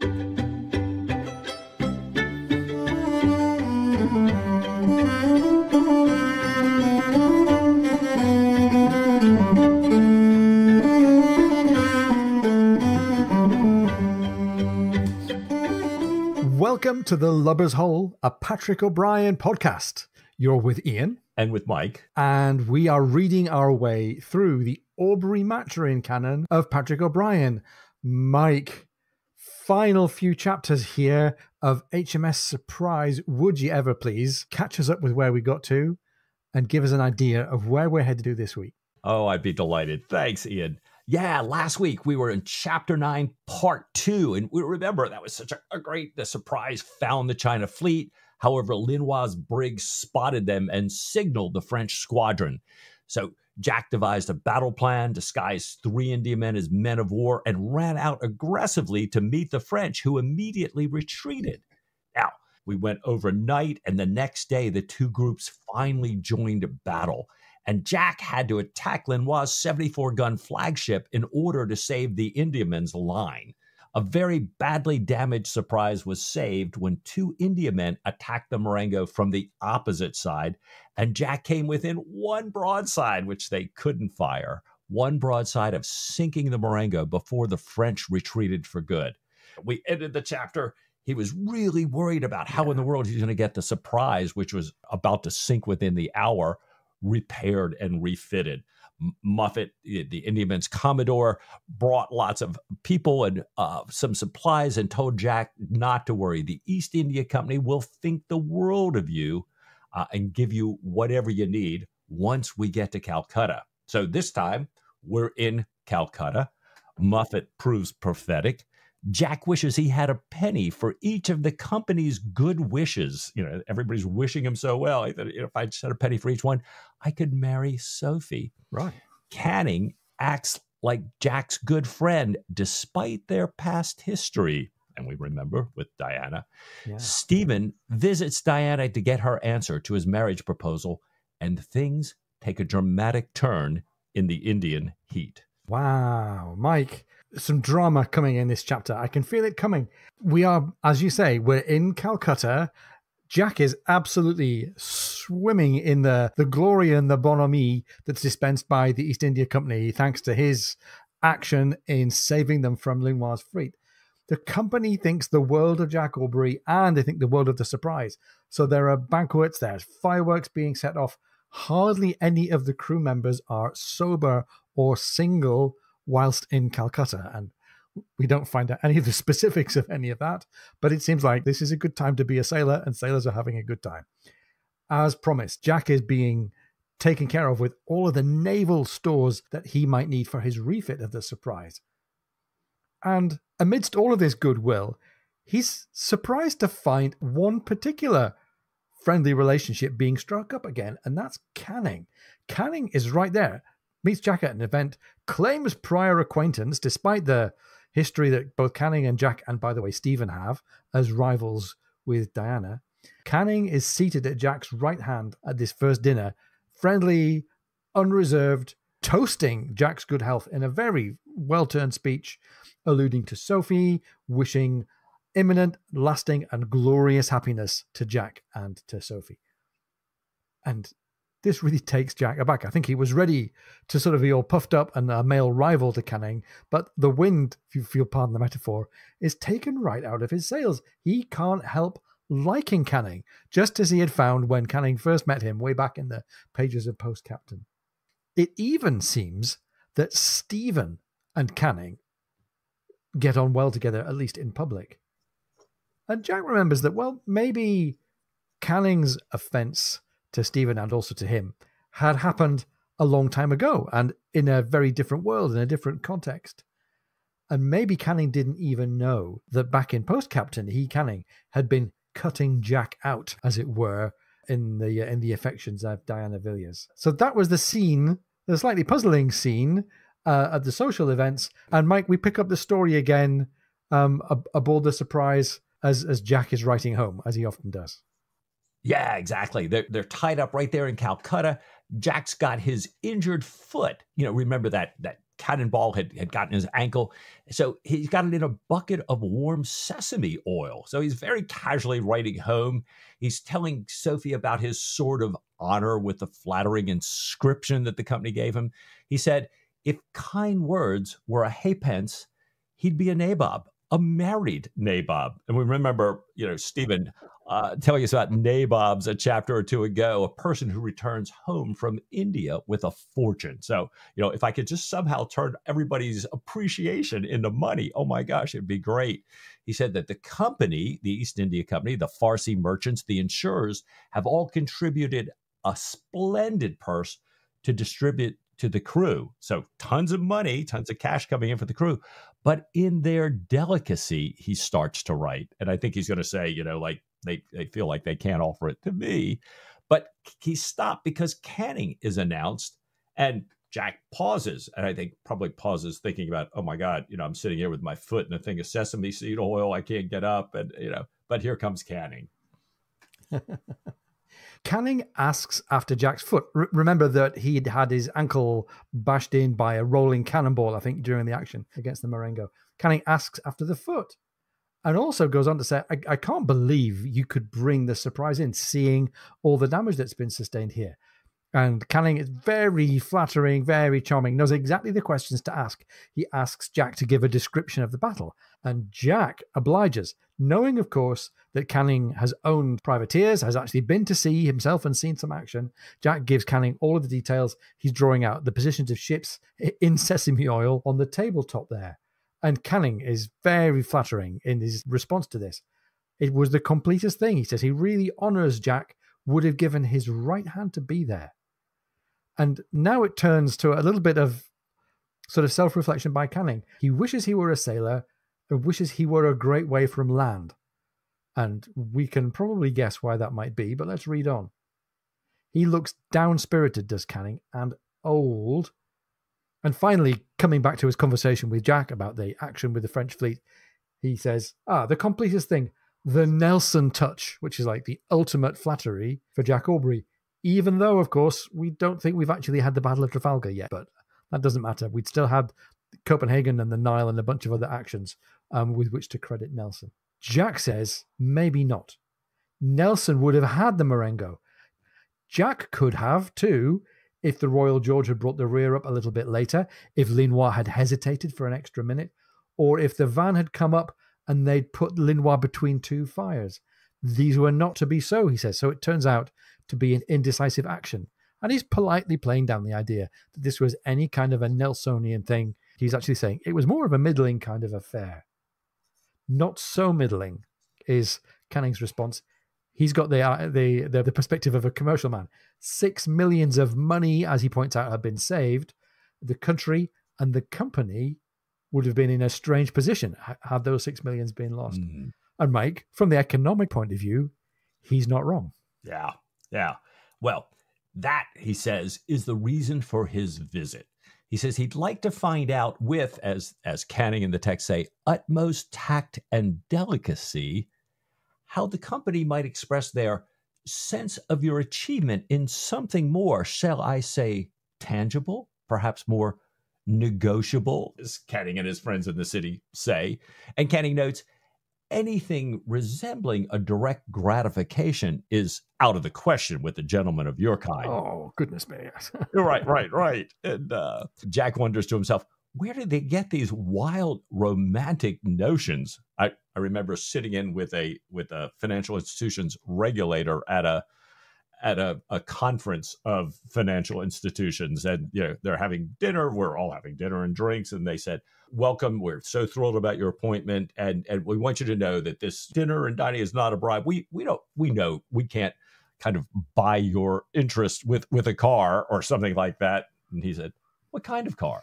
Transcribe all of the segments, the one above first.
Welcome to The Lubber's Hole, a Patrick O'Brien podcast. You're with Ian. And with Mike. And we are reading our way through the Aubrey Maturin canon of Patrick O'Brien. Mike, final few chapters here of HMS Surprise. Would you ever please catch us up with where we got to and give us an idea of where we're headed to this week? Oh, I'd be delighted. Thanks, Ian. Yeah, last week we were in Chapter 9, Part 2. And we remember that was such a great, the Surprise found the China fleet. However, Linois' brig spotted them and signaled the French squadron. So Jack devised a battle plan, disguised 3 Indiamen as men of war, and ran out aggressively to meet the French, who immediately retreated. Now, we went overnight, and the next day the two groups finally joined battle. And Jack had to attack Linois' 74-gun flagship in order to save the Indiamen's line. A very badly damaged Surprise was saved when 2 Indiamen attacked the Marengo from the opposite side, and Jack came within 1 broadside, which they couldn't fire. 1 broadside of sinking the Marengo before the French retreated for good. We ended the chapter. He was really worried about how in the world he's going to get the Surprise, which was about to sink within the hour, repaired and refitted. Muffet, the Indiaman's commodore, brought lots of people and some supplies and told Jack not to worry. The East India Company will think the world of you and give you whatever you need once we get to Calcutta. So this time we're in Calcutta. Muffet proves prophetic. Jack wishes he had a penny for each of the company's good wishes. You know, everybody's wishing him so well. He thought, if I just had a penny for each one, I could marry Sophie. Right. Canning acts like Jack's good friend, despite their past history. And we remember with Diana. Yeah. Stephen visits Diana to get her answer to his marriage proposal, and things take a dramatic turn in the Indian heat. Wow, Mike. Some drama coming in this chapter. I can feel it coming. We are, as you say, we're in Calcutta. Jack is absolutely swimming in the glory and the bonhomie that's dispensed by the East India Company, thanks to his action in saving them from Linois' fleet. The company thinks the world of Jack Aubrey, and they think the world of the Surprise. So there are banquets, there's fireworks being set off. Hardly any of the crew members are sober or single whilst in Calcutta, and we don't find out any of the specifics of any of that, but it seems like this is a good time to be a sailor, and sailors are having a good time. As promised, Jack is being taken care of with all of the naval stores that he might need for his refit of the Surprise. And amidst all of this goodwill, he's surprised to find one particular friendly relationship being struck up again, and that's Canning. Canning is right there. Meets Jack at an event, claims prior acquaintance, despite the history that both Canning and Jack, and by the way, Stephen have, as rivals with Diana. Canning is seated at Jack's right hand at this first dinner, friendly, unreserved, toasting Jack's good health in a very well-turned speech, alluding to Sophie, wishing imminent, lasting, and glorious happiness to Jack and to Sophie. And this really takes Jack aback. I think he was ready to sort of be all puffed up and a male rival to Canning, but the wind, if you'll pardon the metaphor, is taken right out of his sails. He can't help liking Canning, just as he had found when Canning first met him way back in the pages of Post Captain. It even seems that Stephen and Canning get on well together, at least in public. And Jack remembers that, well, maybe Canning's offence to Stephen and also to him had happened a long time ago and in a very different world, in a different context. And maybe Canning didn't even know that back in Post Captain, Canning had been cutting Jack out, as it were, in the affections of Diana Villiers. So that was the scene, the slightly puzzling scene at the social events. And Mike, we pick up the story again aboard the Surprise as Jack is writing home, as he often does. Yeah, exactly. They're tied up right there in Calcutta. Jack's got his injured foot. You know, remember that cannonball had gotten his ankle. So he's got it in a bucket of warm sesame oil. So he's very casually writing home. He's telling Sophie about his sword of honor with the flattering inscription that the company gave him. He said, if kind words were a halfpence, he'd be a nabob, a married nabob. And we remember, Stephen telling us about nabobs a chapter or two ago, a person who returns home from India with a fortune. So, if I could just somehow turn everybody's appreciation into money, oh my gosh, it'd be great. He said that the company, the East India Company, the Farsi merchants, the insurers have all contributed a splendid purse to distribute to the crew. So tons of money, tons of cash coming in for the crew. But in their delicacy, he starts to write. And I think he's going to say, they feel like they can't offer it to me. But he stopped because canning is announced. And Jack pauses. And I think probably pauses thinking about, oh my God, I'm sitting here with my foot in a thing of sesame seed oil. I can't get up. And, but here comes canning. Canning asks after Jack's foot. Remember that he'd had his ankle bashed in by a rolling cannonball, I think, during the action against the Marengo. Canning asks after the foot and also goes on to say, I can't believe you could bring the surprise in, seeing all the damage that's been sustained here. And Canning is very flattering, very charming, knows exactly the questions to ask. He asks Jack to give a description of the battle, and Jack obliges, knowing, of course, that Canning has owned privateers, has actually been to sea himself and seen some action. Jack gives Canning all of the details. He's drawing out the positions of ships in sesame oil on the tabletop there. And Canning is very flattering in his response to this. It was the completest thing. He says he really honors Jack, would have given his right hand to be there. And now it turns to a little bit of sort of self-reflection by Canning. He wishes he were a sailor and wishes he were a great way from land. And we can probably guess why that might be, but let's read on. He looks down-spirited, does Canning, and old. And finally, coming back to his conversation with Jack about the action with the French fleet, he says, the completest thing, the Nelson touch, which is like the ultimate flattery for Jack Aubrey. Even though, of course, we don't think we've actually had the Battle of Trafalgar yet, but that doesn't matter. We'd still had Copenhagen and the Nile and a bunch of other actions with which to credit Nelson. Jack says, maybe not. Nelson would have had the Marengo. Jack could have, too, if the Royal George had brought the rear up a little bit later, if Linois had hesitated for an extra minute, or if the van had come up and they'd put Linois between two fires. These were not to be so, he says. So it turns out to be an indecisive action. And he's politely playing down the idea that this was any kind of a Nelsonian thing. He's actually saying it was more of a middling kind of affair. Not so middling is Canning's response. He's got the perspective of a commercial man. 6 million of money, as he points out, have been saved. The country and the company would have been in a strange position had those 6 million been lost. Mm. And Mike, from the economic point of view, he's not wrong. Yeah. Well, that, he says, is the reason for his visit. He says he'd like to find out with, as Canning in the text say, utmost tact and delicacy, how the company might express their sense of your achievement in something more, shall I say, tangible, perhaps more negotiable, as Canning and his friends in the city say. And Canning notes, anything resembling a direct gratification is out of the question with a gentleman of your kind. Oh, goodness me. Right. And Jack wonders to himself, where did they get these wild romantic notions? I remember sitting in with a financial institutions regulator at a conference of financial institutions, and they're having dinner. We're all having dinner and drinks, and they said, welcome, we're so thrilled about your appointment, and we want you to know that this dinner and dining is not a bribe. We know we can't kind of buy your interest with a car or something like that. And he said, what kind of car?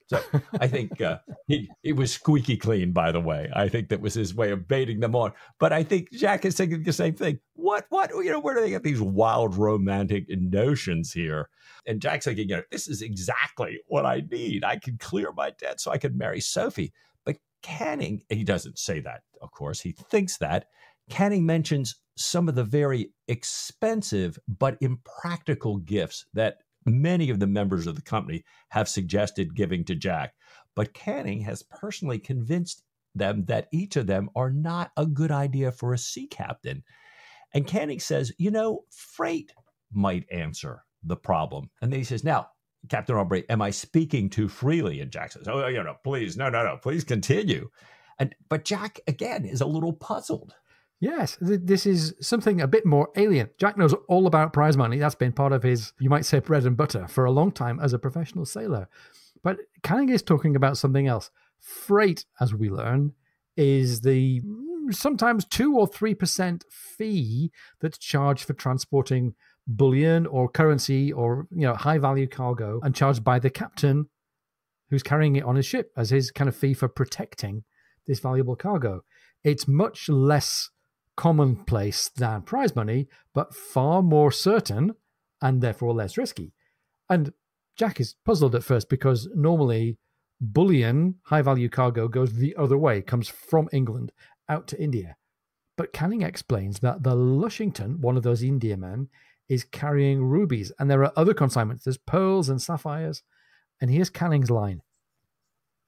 So I think he was squeaky clean, by the way. I think that was his way of baiting them on. But I think Jack is thinking the same thing. What, where do they get these wild romantic notions here? And Jack's thinking, this is exactly what I need. I can clear my debt so I can marry Sophie. But Canning, he doesn't say that, of course. He thinks that. Canning mentions some of the very expensive but impractical gifts that many of the members of the company have suggested giving to Jack, but Canning has personally convinced them that each of them are not a good idea for a sea captain. And Canning says, freight might answer the problem. And then he says, now, Captain Aubrey, am I speaking too freely? And Jack says, please, no, please continue. But Jack, again, is a little puzzled. Yes, this is something a bit more alien. Jack knows all about prize money. That's been part of his, you might say, bread and butter for a long time as a professional sailor. But Canning is talking about something else. Freight, as we learn, is the sometimes 2 or 3% fee that's charged for transporting bullion or currency or high value cargo, and charged by the captain who's carrying it on his ship as his kind of fee for protecting this valuable cargo. It's much less commonplace than prize money, but far more certain and therefore less risky. And Jack is puzzled at first because normally bullion, high value cargo, goes the other way, comes from England out to India. But Canning explains that the Lushington, one of those Indiamen, is carrying rubies, and there are other consignments. There's pearls and sapphires. And here's Canning's line.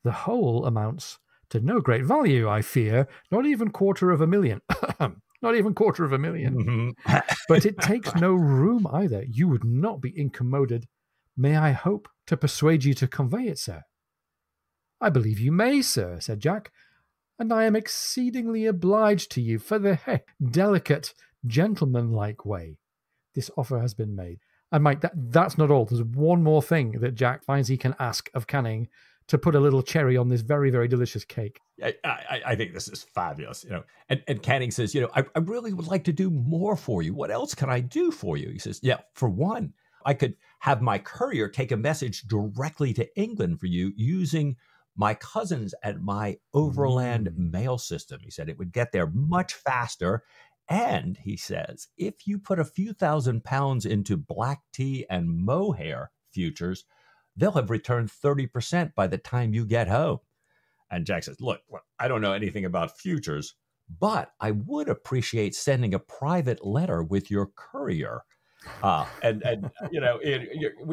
The whole amounts to no great value, I fear, not even $250,000. Not even $250,000. Mm-hmm. But it takes no room either. You would not be incommoded. May I hope to persuade you to convey it, sir? I believe you may, sir, said Jack, and I am exceedingly obliged to you for the delicate, gentlemanlike way this offer has been made. And Mike, that's not all. There's one more thing that Jack finds he can ask of Canning to put a little cherry on this very, very delicious cake. I think this is fabulous, And Canning says, I really would like to do more for you. What else can I do for you? He says, for one, I could have my courier take a message directly to England for you using my cousins and my overland mail system. He said it would get there much faster. And he says, if you put a few £1,000 into black tea and mohair futures, they'll have returned 30% by the time you get home. And Jack says, look, I don't know anything about futures, but I would appreciate sending a private letter with your courier. We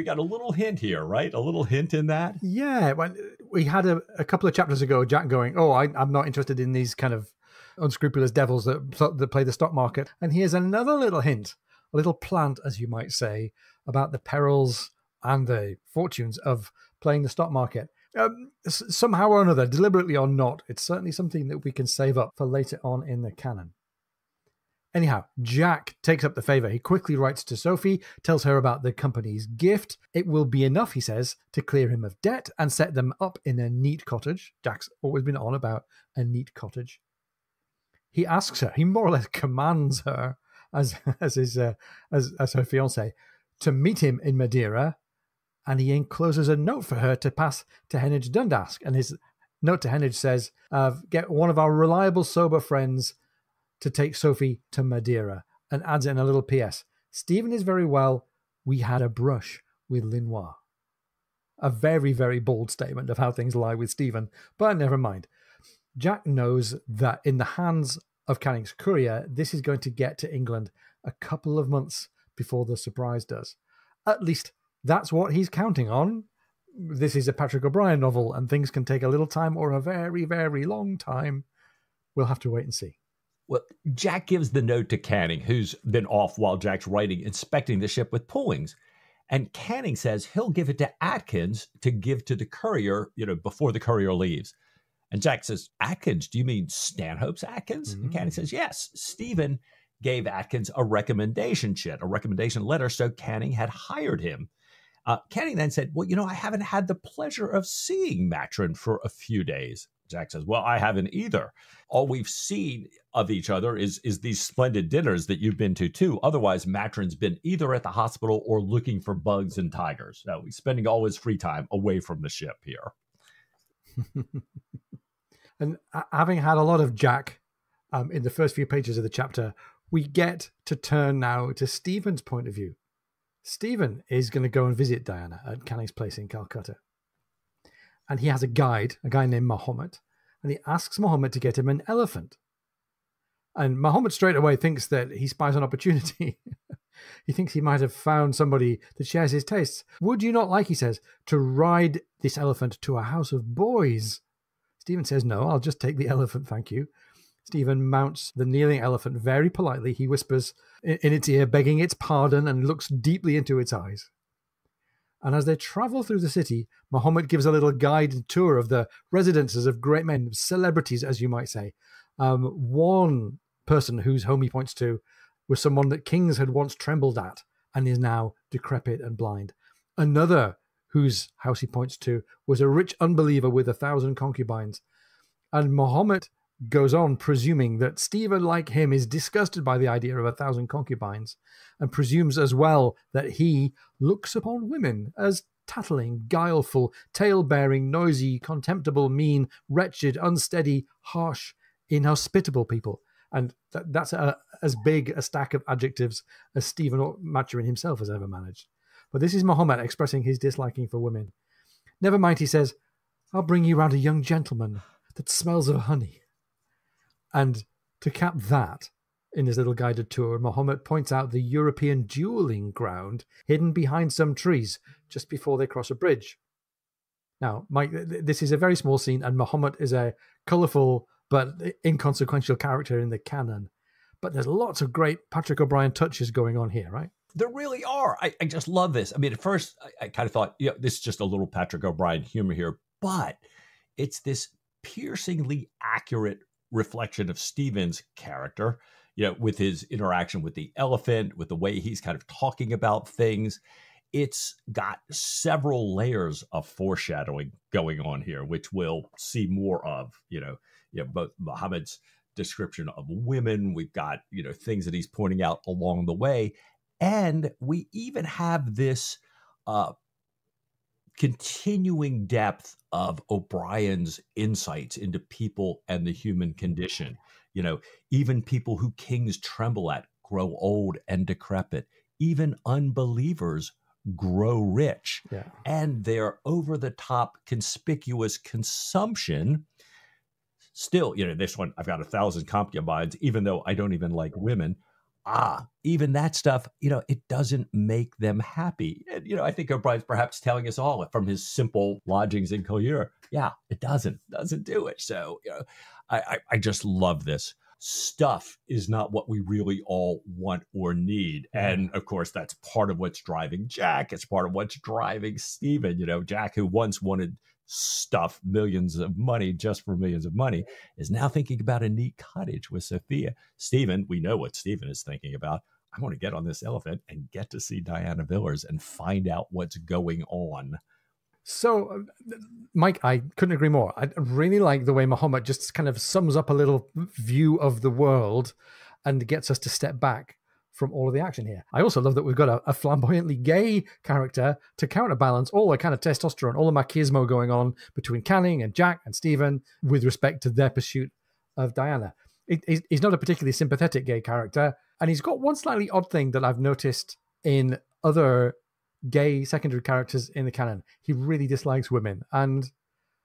got a little hint here, right? A little hint in that. Yeah. When we had a couple of chapters ago, Jack going, I'm not interested in these kind of unscrupulous devils that play the stock market. And here's another little hint, a little plant, as you might say, about the perils and the fortunes of playing the stock market. Somehow or another, deliberately or not, it's certainly something that we can save up for later on in the canon. Anyhow, Jack takes up the favor. He quickly writes to Sophie, tells her about the company's gift. It will be enough, he says, to clear him of debt and set them up in a neat cottage. Jack's always been on about a neat cottage. He asks her, he more or less commands her as her fiancée to meet him in Madeira, and he encloses a note for her to pass to Heneage Dundas. And his note to Heneage says, get one of our reliable, sober friends to take Sophie to Madeira, and adds in a little PS. Stephen is very well. We had a brush with Linois. A very, very bold statement of how things lie with Stephen, but never mind. Jack knows that in the hands of Canning's courier, this is going to get to England a couple of months before the surprise does. At least that's what he's counting on. This is a Patrick O'Brian novel, and things can take a little time or a very, very long time. We'll have to wait and see. Well, Jack gives the note to Canning, who's been off while Jack's writing, inspecting the ship with pullings. And Canning says he'll give it to Atkins to give to the courier, before the courier leaves. And Jack says, Atkins, do you mean Stanhope's Atkins? And Canning says, yes, Stephen gave Atkins a recommendation letter, so Canning had hired him. Canning then said, well, I haven't had the pleasure of seeing Matron for a few days. Jack says, well, I haven't either. All we've seen of each other is these splendid dinners that you've been to, too. Otherwise, Matron's been either at the hospital or looking for bugs and tigers. Now, he's spending all his free time away from the ship here. And having had a lot of Jack in the first few pages of the chapter, we get to turn now to Stephen's point of view. Stephen is going to go and visit Diana at Canning's place in Calcutta. And he has a guy named Muhammad, and he asks Muhammad to get him an elephant. And Muhammad straight away thinks that he spies an opportunity He thinks he might have found somebody that shares his tastes. Would you not like, he says, to ride this elephant to a house of boys? Stephen says, no, I'll just take the elephant, thank you. Stephen mounts the kneeling elephant very politely. He whispers in its ear, begging its pardon, and looks deeply into its eyes. And as they travel through the city, Muhammad gives a little guided tour of the residences of great men, celebrities, as you might say. One person whose home he points to was someone that kings had once trembled at and is now decrepit and blind. Another whose house he points to was a rich unbeliever with 1,000 concubines. And Muhammad goes on presuming that Stephen, like him, is disgusted by the idea of 1,000 concubines, and presumes as well that he looks upon women as tattling, guileful, tale-bearing, noisy, contemptible, mean, wretched, unsteady, harsh, inhospitable people. And that's as big a stack of adjectives as Stephen Maturin himself has ever managed. But this is Muhammad expressing his disliking for women. Never mind, he says, I'll bring you round a young gentleman that smells of honey. And to cap that, in his little guided tour, Muhammad points out the European dueling ground hidden behind some trees just before they cross a bridge. Now, Mike, this is a very small scene, and Muhammad is a colourful but inconsequential character in the canon. But there's lots of great Patrick O'Brian touches going on here, right? There really are. I just love this. I mean, at first, I kind of thought, this is just a little Patrick O'Brian humor here, but it's this piercingly accurate reflection of Stephen's character, with his interaction with the elephant, with the way he's kind of talking about things. It's got several layers of foreshadowing going on here, which we'll see more of, both Muhammad's description of women. We've got, things that he's pointing out along the way. And we even have this continuing depth of O'Brien's insights into people and the human condition. Even people who kings tremble at grow old and decrepit. Even unbelievers grow rich. Yeah. And their over-the-top conspicuous consumption, still, this one, I've got 1,000 concubines, even though I don't even like women. Even that stuff, it doesn't make them happy. And, I think O'Brien's perhaps telling us all from his simple lodgings in Collioure. Yeah, it doesn't do it. So, I just love this. Stuff is not what we really all want or need. And of course, that's part of what's driving Jack. It's part of what's driving Stephen. Jack, who once wanted stuff, millions of money, just for millions of money, is now thinking about a neat cottage with Sophia. Stephen, we know what Stephen is thinking about. I want to get on this elephant and get to see Diana Villers and find out what's going on. So, Mike, I couldn't agree more. I really like the way Muhammad just kind of sums up a little view of the world and gets us to step back from all of the action here. I also love that we've got a flamboyantly gay character to counterbalance all the kind of testosterone, all the machismo going on between Canning and Jack and Stephen with respect to their pursuit of Diana. He's not a particularly sympathetic gay character, and he's got one slightly odd thing that I've noticed in other gay secondary characters in the canon. He really dislikes women, and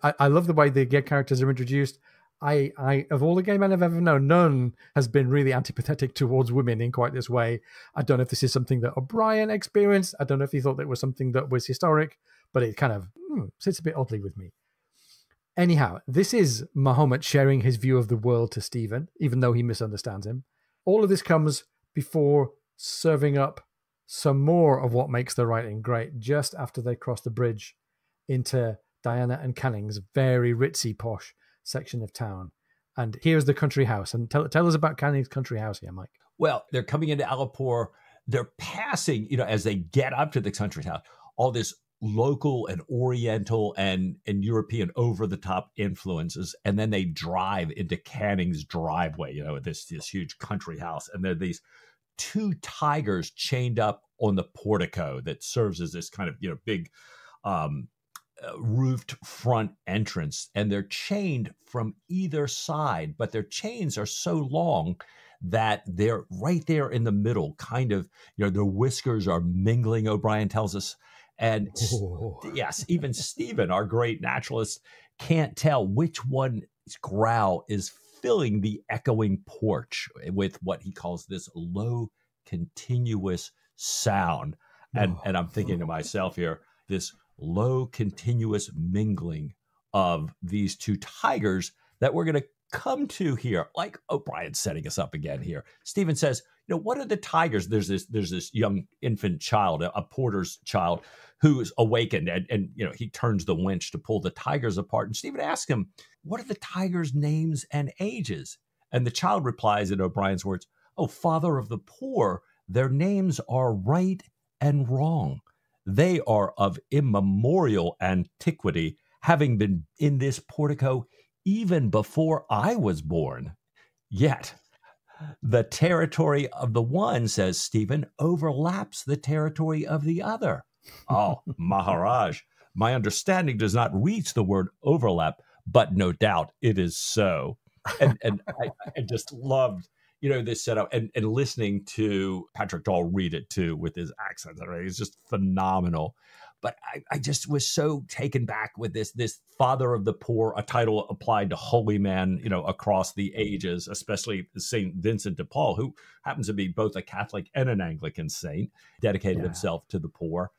I love the way the gay characters are introduced. I of all the gay men I've ever known, none has been really antipathetic towards women in quite this way. I don't know if this is something that O'Brien experienced. I don't know if he thought that it was something that was historic, but it kind of sits a bit oddly with me. Anyhow, this is Muhammad sharing his view of the world to Stephen, even though he misunderstands him. All of this comes before serving up some more of what makes the writing great, just after they cross the bridge into Diana and Canning's very ritzy, posh section of town. And here's the country house. And tell us about Canning's country house here, Mike. Well, they're coming into Alipur. They're passing, as they get up to the country house, all this local and oriental and European over-the-top influences. And then they drive into Canning's driveway, this huge country house. And there are these two tigers chained up on the portico that serves as this kind of, big roofed front entrance. And they're chained from either side, but their chains are so long that they're right there in the middle, kind of, their whiskers are mingling, O'Brien tells us. And yes, even Stephen, our great naturalist, can't tell which one's growl is filling the echoing porch with what he calls this low continuous sound. And I'm thinking to myself here, this low continuous mingling of these two tigers that we're going to come to here. Like O'Brien's setting us up again here. Stephen says, what are the tigers? There's this young infant child, a porter's child, who's awakened, and he turns the winch to pull the tigers apart. And Stephen asks him, what are the tigers' names and ages? And the child replies in O'Brien's words, "Oh, father of the poor, their names are right and wrong. They are of immemorial antiquity, having been in this portico even before I was born. Yet the territory of the one," says Stephen, "overlaps the territory of the other." Oh, Maharaj, my understanding does not reach the word overlap, but no doubt it is so. And I just loved, this setup and listening to Patrick Dahl read it too with his accent. Right? It's just phenomenal. But I just was so taken back with this father of the poor, a title applied to holy man, across the ages, especially St. Vincent de Paul, who happens to be both a Catholic and an Anglican saint, dedicated himself to the poor.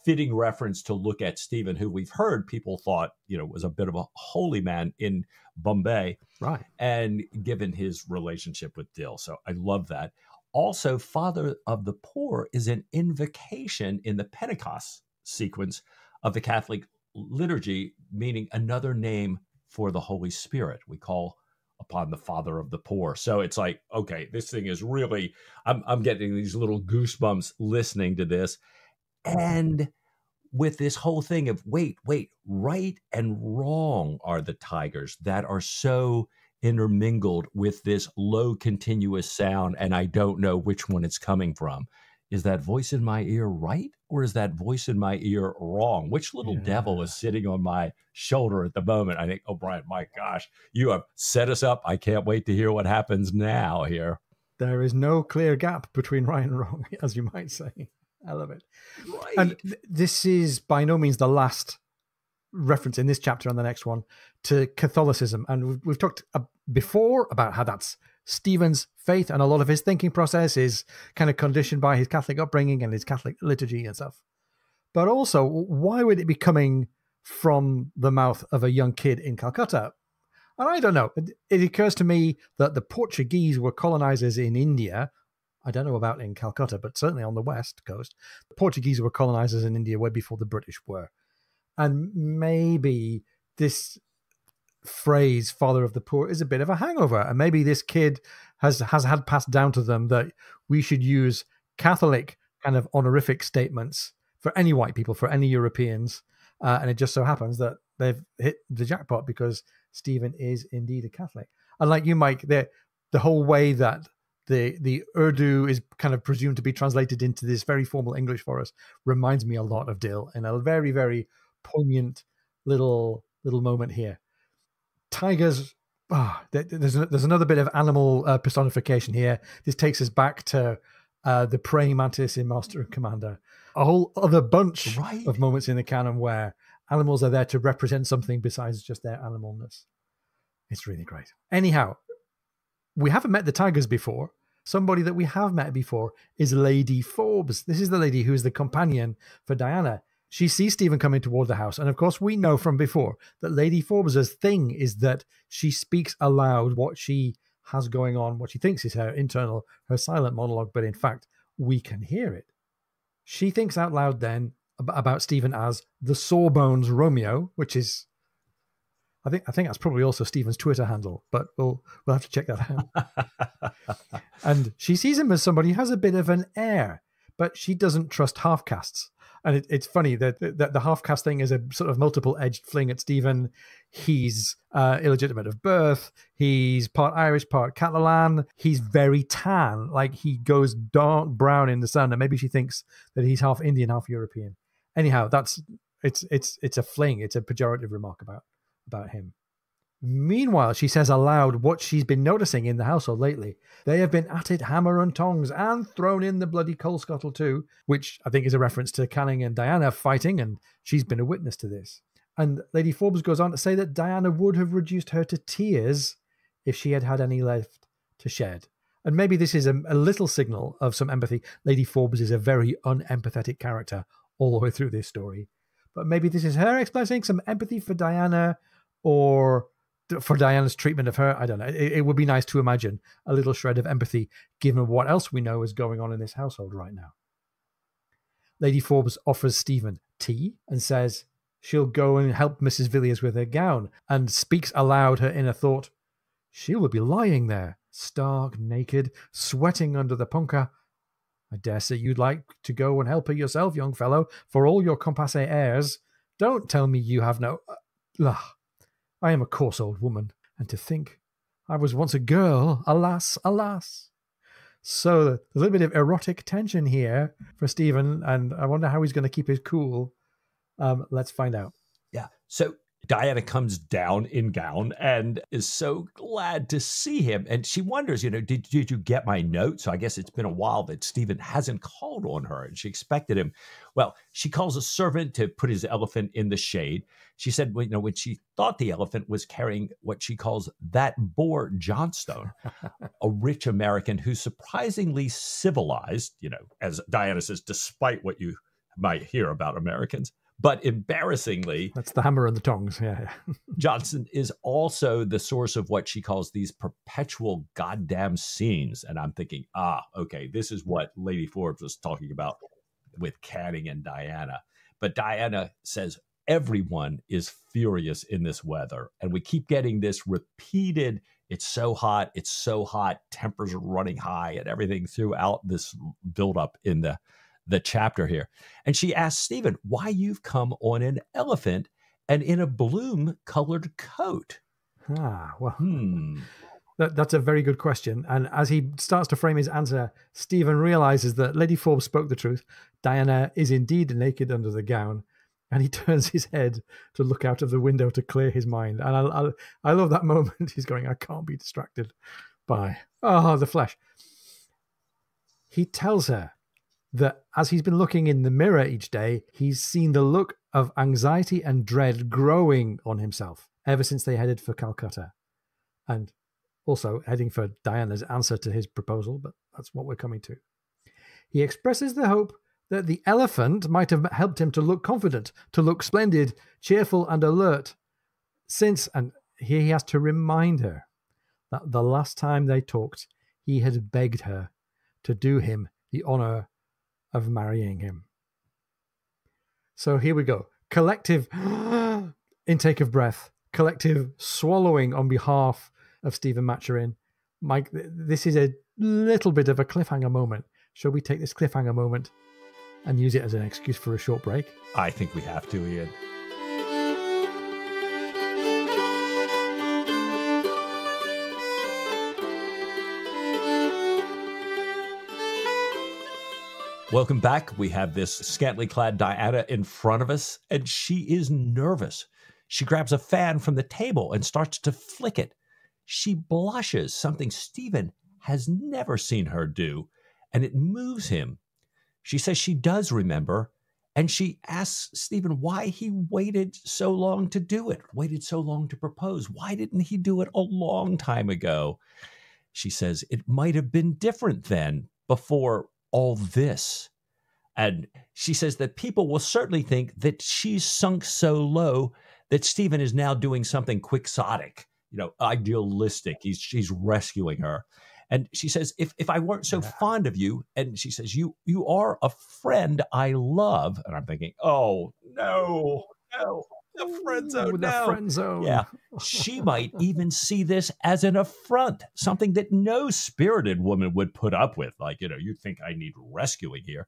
Fitting reference to look at Stephen, who we've heard people thought, was a bit of a holy man in Bombay. Right. And given his relationship with Dill. So I love that. Also, Father of the Poor is an invocation in the Pentecost sequence of the Catholic liturgy, meaning another name for the Holy Spirit. We call upon the Father of the Poor. So it's like, okay, this thing is really, I'm getting these little goosebumps listening to this. And with this whole thing of wait, right and wrong are the tigers that are so intermingled with this low continuous sound, and I don't know which one it's coming from. Is that voice in my ear right, or is that voice in my ear wrong? Which little devil is sitting on my shoulder at the moment? I think, O'Brien, my gosh, you have set us up. I can't wait to hear what happens now here. There is no clear gap between right and wrong, as you might say. I love it. Right. And this is by no means the last reference in this chapter and the next one to Catholicism. And we've talked before about how that's Stephen's faith, and a lot of his thinking process is kind of conditioned by his Catholic upbringing and his Catholic liturgy and stuff. But also, why would it be coming from the mouth of a young kid in Calcutta? And I don't know. It occurs to me that the Portuguese were colonizers in India. I don't know about in Calcutta, but certainly on the west coast. The Portuguese were colonizers in India way before the British were. And maybe this phrase, father of the poor, is a bit of a hangover. And maybe this kid has had passed down to them that we should use Catholic kind of honorific statements for any white people, for any Europeans. And it just so happens that they've hit the jackpot because Stephen is indeed a Catholic. And like you, Mike, the whole way that the Urdu is kind of presumed to be translated into this very formal English for us reminds me a lot of Dill in a very, very poignant little moment here. Tigers, there's another bit of animal personification here. This takes us back to the praying mantis in Master and Commander. A whole other bunch of moments in the canon where animals are there to represent something besides just their animalness. It's really great. Anyhow, we haven't met the tigers before. Somebody that we have met before is Lady Forbes. This is the lady who is the companion for Diana. She sees Stephen coming toward the house. And of course, we know from before that Lady Forbes' thing is that she speaks aloud what she has going on, what she thinks is her silent monologue. But in fact, we can hear it. She thinks out loud then about Stephen as the Sawbones Romeo, which is, I think that's probably also Stephen's Twitter handle, but we'll have to check that out. And she sees him as somebody who has a bit of an air, but she doesn't trust half-castes. And it's funny that the half-caste thing is a sort of multiple-edged fling at Stephen. He's illegitimate of birth. He's part Irish, part Catalan. He's very tan, like he goes dark brown in the sun. And maybe she thinks that he's half Indian, half European. Anyhow, it's a fling. It's a pejorative remark about him. Meanwhile, she says aloud what she's been noticing in the household lately. They have been at it hammer and tongs and thrown in the bloody coal scuttle too, which I think is a reference to Canning and Diana fighting, and she's been a witness to this. And Lady Forbes goes on to say that Diana would have reduced her to tears if she had had any left to shed. And maybe this is a little signal of some empathy. Lady Forbes is a very unempathetic character all the way through this story. But maybe this is her expressing some empathy for Diana, or for Diana's treatment of her. I don't know. It would be nice to imagine a little shred of empathy given what else we know is going on in this household right now. Lady Forbes offers Stephen tea and says she'll go and help Mrs. Villiers with her gown, and speaks aloud her inner thought. She will be lying there, stark naked, sweating under the punkah. I dare say you'd like to go and help her yourself, young fellow, for all your compasse airs. Don't tell me you have no... I am a coarse old woman, and to think I was once a girl, alas, alas. So there's a little bit of erotic tension here for Stephen, and I wonder how he's going to keep his cool. Let's find out. Yeah. So Diana comes down in gown and is so glad to see him. And she wonders, did you get my note? So I guess it's been a while that Stephen hasn't called on her, and she expected him. Well, she calls a servant to put his elephant in the shade. She said, when she thought the elephant was carrying what she calls that boar Johnstone, a rich American who's surprisingly civilized, as Diana says, despite what you might hear about Americans. But embarrassingly, that's the hammer and the tongs. Yeah. Johnson is also the source of what she calls these perpetual goddamn scenes. And I'm thinking, okay, this is what Lady Forbes was talking about with Canning and Diana. But Diana says everyone is furious in this weather. And we keep getting this repeated, it's so hot, tempers are running high and everything throughout this buildup in the chapter here. And she asks Stephen why you've come on an elephant and in a bloom-colored coat. That's a very good question. And as he starts to frame his answer, Stephen realizes that Lady Forbes spoke the truth. Diana is indeed naked under the gown, and he turns his head to look out of the window to clear his mind. And I love that moment. He's going, I can't be distracted by, the flesh. He tells her that as he's been looking in the mirror each day, he's seen the look of anxiety and dread growing on himself ever since they headed for Calcutta. And also heading for Diana's answer to his proposal, but that's what we're coming to. He expresses the hope that the elephant might have helped him to look confident, to look splendid, cheerful and alert, since, and here he has to remind her, that the last time they talked, he had begged her to do him the honour of marrying him. So here we go. Collective intake of breath, collective swallowing on behalf of Stephen Maturin. Mike, this is a little bit of a cliffhanger moment. Shall we take this cliffhanger moment and use it as an excuse for a short break? I think we have to, Ian. Welcome back. We have this scantily clad Diana in front of us, and she is nervous. She grabs a fan from the table and starts to flick it. She blushes, something Stephen has never seen her do, and it moves him. She says she does remember, and she asks Stephen why he waited so long to do it, waited so long to propose. Why didn't he do it a long time ago? She says it might have been different then, before all this. And she says that people will certainly think that she's sunk so low that Stephen is now doing something quixotic, idealistic. She's rescuing her. And she says, if I weren't so fond of you, and she says, you are a friend I love. And I'm thinking, oh, no, the friend zone. The friend zone. Yeah. She might even see this as an affront, something that no spirited woman would put up with. Like, you think I need rescuing here.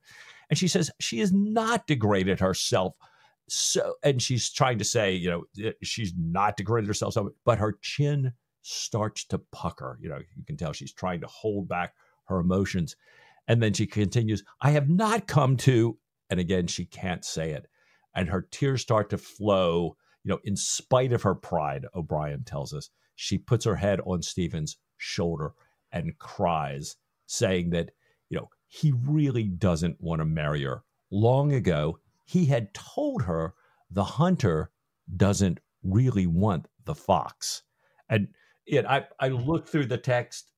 And she says she has not degraded herself. So, and she's trying to say, she's not degraded herself, but her chin starts to pucker. You can tell she's trying to hold back her emotions. And then she continues, I have not come to, and again, she can't say it. And her tears start to flow, in spite of her pride, O'Brien tells us. She puts her head on Stephen's shoulder and cries, saying that, he really doesn't want to marry her. Long ago, he had told her the hunter doesn't really want the fox. And I looked through the text.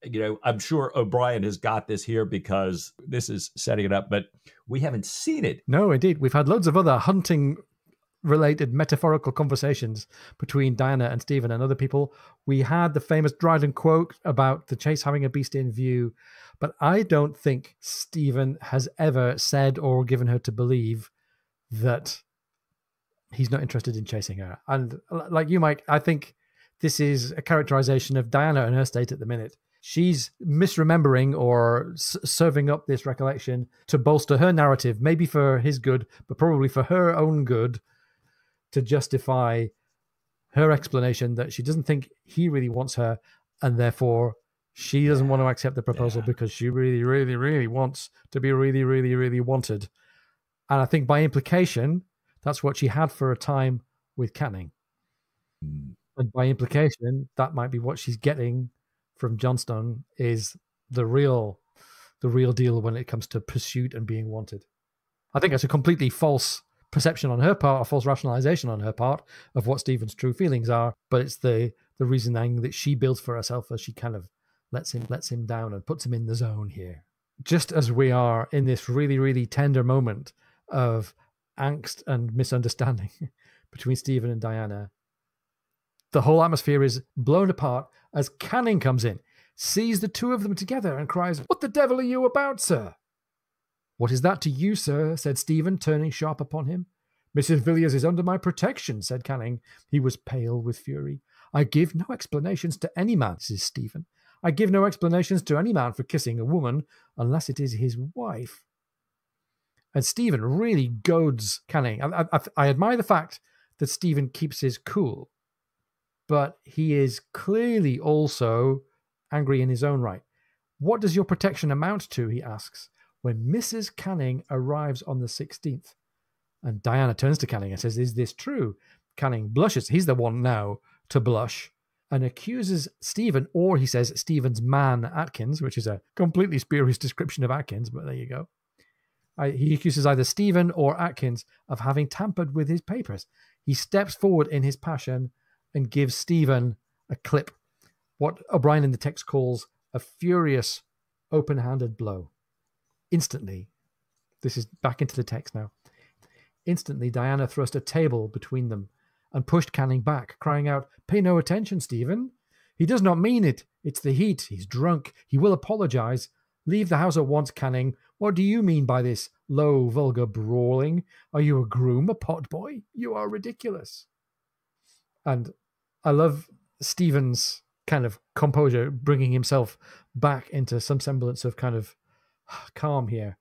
I'm sure O'Brien has got this here because this is setting it up, but we haven't seen it. No, indeed. We've had loads of other hunting-related metaphorical conversations between Diana and Stephen and other people. We had the famous Dryden quote about the chase having a beast in view, but I don't think Stephen has ever said or given her to believe that he's not interested in chasing her. And like you, Mike, I think this is a characterization of Diana and her state at the minute. She's misremembering or serving up this recollection to bolster her narrative, maybe for his good, but probably for her own good, to justify her explanation that she doesn't think he really wants her, and therefore she doesn't want to accept the proposal because she really, really, really wants to be really, really, really wanted. And I think by implication, that's what she had for a time with Canning. And by implication, that might be what she's getting from Johnstone, is the real deal when it comes to pursuit and being wanted. I think it's a completely false perception on her part, a false rationalization on her part of what Stephen's true feelings are, but it's the reasoning that she builds for herself as she kind of lets him down and puts him in the zone here. Just as we are in this really, really tender moment of angst and misunderstanding between Stephen and Diana, the whole atmosphere is blown apart as Canning comes in, sees the two of them together and cries, "What the devil are you about, sir?" "What is that to you, sir?" said Stephen, turning sharp upon him. "Mrs. Villiers is under my protection," said Canning. He was pale with fury. "I give no explanations to any man," says Stephen. "I give no explanations to any man for kissing a woman unless it is his wife." And Stephen really goads Canning. I admire the fact that Stephen keeps his cool, but he is clearly also angry in his own right. "What does your protection amount to?" he asks, when Mrs. Canning arrives on the 16th. And Diana turns to Canning and says, "Is this true?" Canning blushes. He's the one now to blush, and accuses Stephen, or he says Stephen's man, Atkins, which is a completely spurious description of Atkins, but there you go. He accuses either Stephen or Atkins of having tampered with his papers. He steps forward in his passion and gives Stephen a clip, what O'Brien in the text calls a furious, open-handed blow. Instantly, this is back into the text now, instantly Diana thrust a table between them and pushed Canning back, crying out, "Pay no attention, Stephen. He does not mean it. It's the heat. He's drunk. He will apologize. Leave the house at once, Canning. What do you mean by this low, vulgar brawling? Are you a groom, a potboy? You are ridiculous." And I love Stephen's kind of composure, bringing himself back into some semblance of kind of calm here.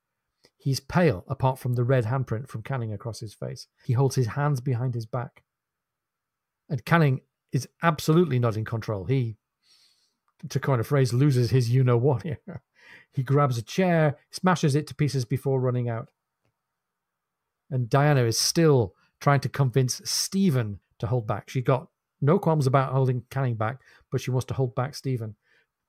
He's pale, apart from the red handprint from Canning across his face. He holds his hands behind his back. And Canning is absolutely not in control. He, to coin a phrase, loses his you-know-what here. He grabs a chair, smashes it to pieces before running out. And Diana is still trying to convince Stephen to hold back. She got no qualms about holding Canning back, but she wants to hold back Stephen.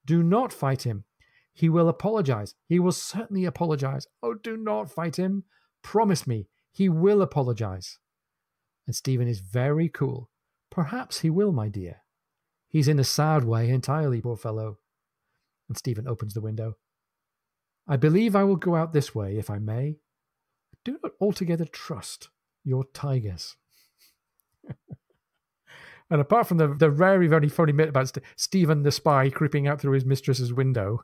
"Do not fight him. He will apologize. He will certainly apologize. Oh, do not fight him. Promise me, he will apologize." And Stephen is very cool. "Perhaps he will, my dear. He's in a sad way entirely, poor fellow." And Stephen opens the window. "I believe I will go out this way, if I may. I do not altogether trust your tigers." And apart from the very, very funny bit about Stephen the spy creeping out through his mistress's window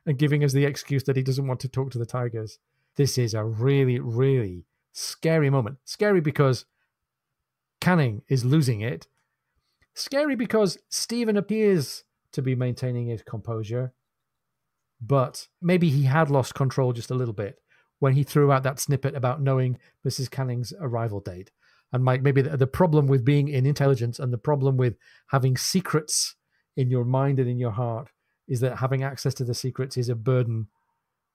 and giving us the excuse that he doesn't want to talk to the tigers, this is a really, really scary moment. Scary because Canning is losing it. Scary because Stephen appears to be maintaining his composure, but maybe he had lost control just a little bit when he threw out that snippet about knowing Mrs. Canning's arrival date. And Mike, maybe the problem with being in intelligence and the problem with having secrets in your mind and in your heart is that having access to the secrets is a burden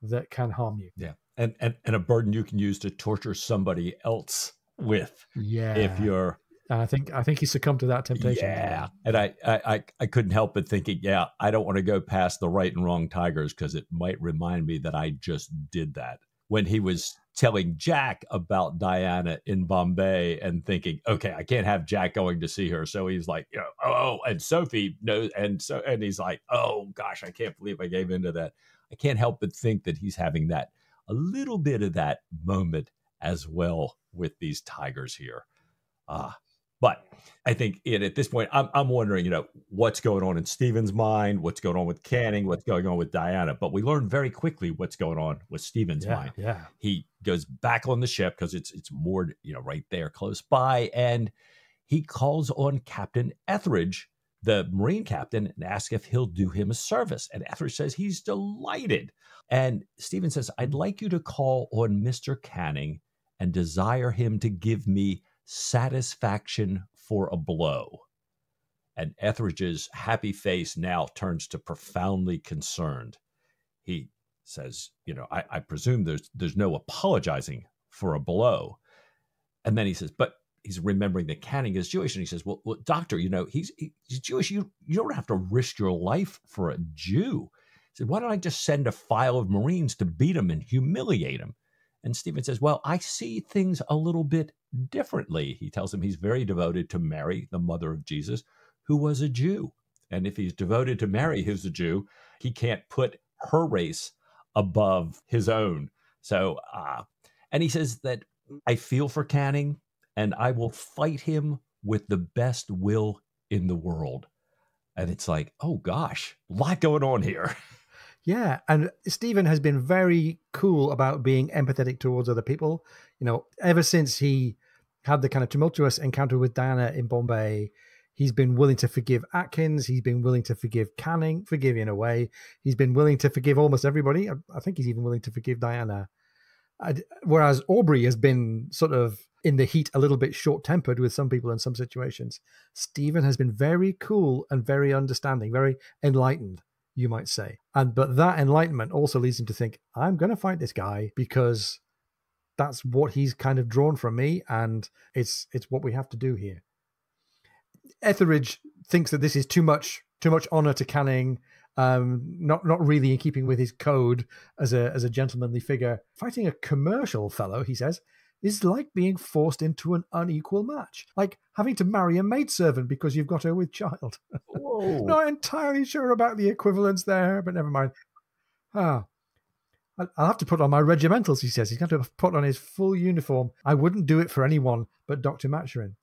that can harm you. Yeah. And a burden you can use to torture somebody else with. Yeah. If you're... And I think he succumbed to that temptation. Yeah. And I couldn't help but thinking, yeah, I don't want to go past the right and wrong tigers because it might remind me that I just did that. When he was telling Jack about Diana in Bombay and thinking, okay, I can't have Jack going to see her. So he's like, and Sophie knows. And he's like, oh gosh, I can't believe I gave into that. I can't help but think that he's having a little bit of that moment as well with these tigers here. But I think at this point, I'm wondering, what's going on in Stephen's mind, what's going on with Canning, what's going on with Diana. But we learn very quickly what's going on with Stephen's mind. Yeah. He goes back on the ship because it's moored, right there close by, and he calls on Captain Etheridge, the Marine captain, and asks if he'll do him a service. And Etheridge says he's delighted. And Stephen says, I'd like you to call on Mr. Canning and desire him to give me satisfaction for a blow. And Etheridge's happy face now turns to profoundly concerned. He says, I presume there's no apologizing for a blow. And then he says, but he's remembering that Canning is Jewish. And he says, well doctor, he's Jewish. You don't have to risk your life for a Jew. He said, why don't I just send a file of Marines to beat him and humiliate him? And Stephen says, well, I see things a little bit differently. He tells him he's very devoted to Mary, the mother of Jesus, who was a Jew. And if he's devoted to Mary, who's a Jew, he can't put her race above his own. So, and he says that I feel for Canning and I will fight him with the best will in the world. And it's like, oh gosh, a lot going on here. Yeah, and Stephen has been very cool about being empathetic towards other people. Ever since he had the kind of tumultuous encounter with Diana in Bombay, he's been willing to forgive Atkins. He's been willing to forgive Canning, forgive in a way. He's been willing to forgive almost everybody. I think he's even willing to forgive Diana. Whereas Aubrey has been sort of in the heat a little bit short-tempered with some people in some situations. Stephen has been very cool and very understanding, very enlightened, you might say. But that enlightenment also leads him to think, I'm going to fight this guy because that's what he's kind of drawn from me, and it's what we have to do here. Etheridge thinks that this is too much honor to Canning, not really in keeping with his code as a gentlemanly figure. Fighting a commercial fellow, he says, is like being forced into an unequal match, like having to marry a maidservant because you've got her with child. Not entirely sure about the equivalence there, but never mind. I'll have to put on my regimentals, he says. He's going to put on his full uniform. I wouldn't do it for anyone but Dr. Maturin.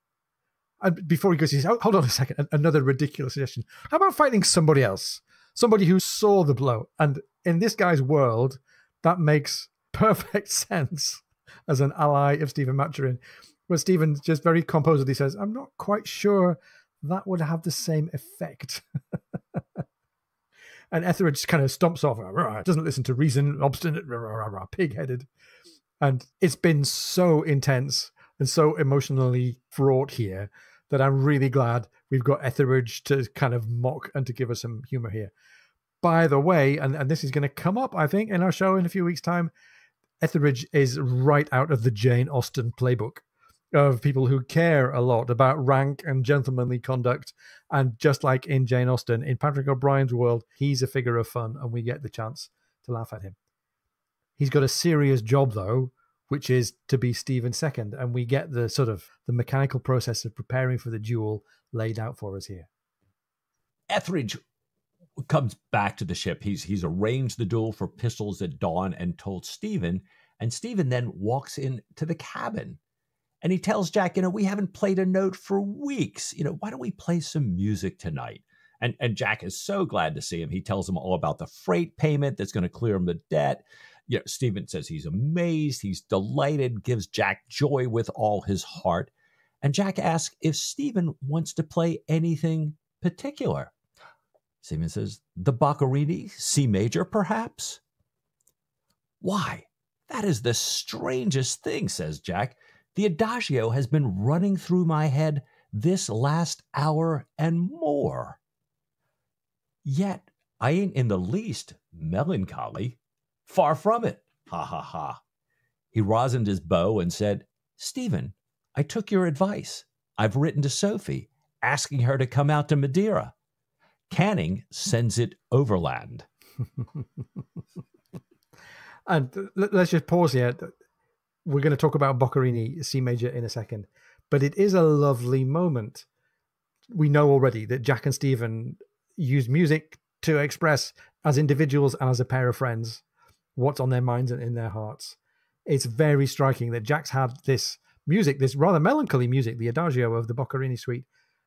And before he goes, he says, hold on a second, another ridiculous suggestion. How about fighting somebody else? Somebody who saw the blow. And in this guy's world, that makes perfect sense as an ally of Stephen Maturin. Where Stephen just very composedly says, I'm not quite sure that would have the same effect. And Etheridge kind of stomps off, doesn't listen to reason, obstinate, pig-headed. And it's been so intense and so emotionally fraught here that I'm really glad we've got Etheridge to kind of mock and to give us some humor here. By the way, and this is going to come up, I think, in our show in a few weeks' time, Etheridge is right out of the Jane Austen playbook of people who care a lot about rank and gentlemanly conduct. And just like in Jane Austen, in Patrick O'Brien's world, he's a figure of fun and we get the chance to laugh at him. He's got a serious job, though, which is to be Stephen II. And we get the sort of the mechanical process of preparing for the duel laid out for us here. Etheridge comes back to the ship. He's arranged the duel for pistols at dawn and told Stephen. And Stephen then walks into the cabin. And he tells Jack, we haven't played a note for weeks. Why don't we play some music tonight? And Jack is so glad to see him. He tells him all about the freight payment that's going to clear him the debt. Stephen says he's amazed, he's delighted, gives Jack joy with all his heart. And Jack asks if Stephen wants to play anything particular. Stephen says, the Boccherini, C major, perhaps? Why, that is the strangest thing, says Jack. The Adagio has been running through my head this last hour and more. Yet I ain't in the least melancholy. Far from it. Ha, ha, ha. He rosined his bow and said, Stephen, I took your advice. I've written to Sophie, asking her to come out to Madeira. Canning sends it overland. And let's just pause here. We're going to talk about Boccherini C major in a second, but it is a lovely moment. We know already that Jack and Stephen use music to express, as individuals and as a pair of friends, what's on their minds and in their hearts. It's very striking that Jack's had this music, this rather melancholy music, the Adagio of the Boccherini suite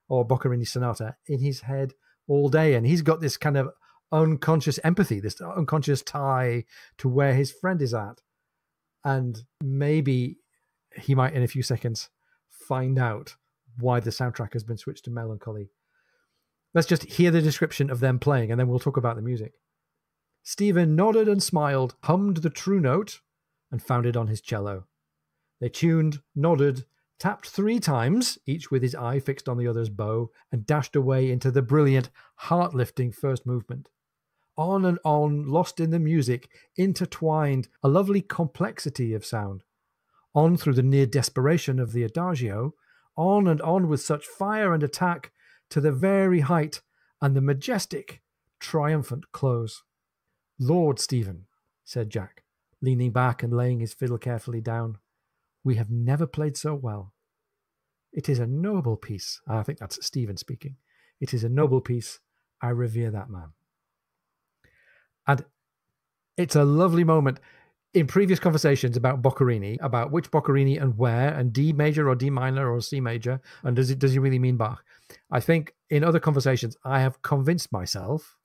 or Boccherini sonata, in his head all day. And he's got this kind of unconscious empathy, this unconscious tie to where his friend is at. And maybe he might, in a few seconds, find out why the soundtrack has been switched to melancholy. Let's just hear the description of them playing, and then we'll talk about the music. Stephen nodded and smiled, hummed the true note, and found it on his cello. They tuned, nodded, tapped 3 times, each with his eye fixed on the other's bow, and dashed away into the brilliant, heart-lifting first movement. On and on, lost in the music, intertwined, a lovely complexity of sound. On through the near desperation of the Adagio, on and on with such fire and attack, to the very height and the majestic, triumphant close. Lord Stephen, said Jack, leaning back and laying his fiddle carefully down, we have never played so well. It is a noble piece. I think that's Stephen speaking. It is a noble piece. I revere that man. And it's a lovely moment. In previous conversations about Boccherini, about which Boccherini and where, and D major or D minor or C major, and does he really mean Bach? I think in other conversations I have convinced myself,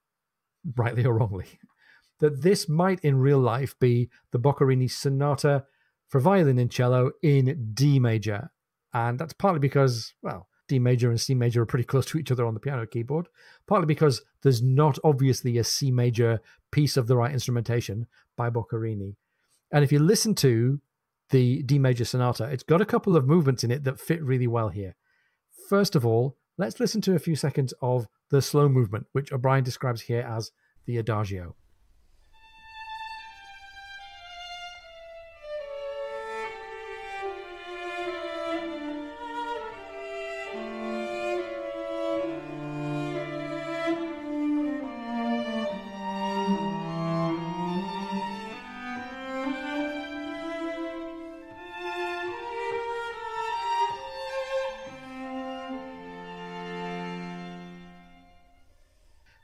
rightly or wrongly, that this might in real life be the Boccherini sonata for violin and cello in D major. And that's partly because, well, D major and C major are pretty close to each other on the piano keyboard, partly because there's not obviously a C major piece of the right instrumentation by Boccherini. And if you listen to the D major sonata, it's got a couple of movements in it that fit really well here. First of all, let's listen to a few seconds of the slow movement, which O'Brien describes here as the Adagio.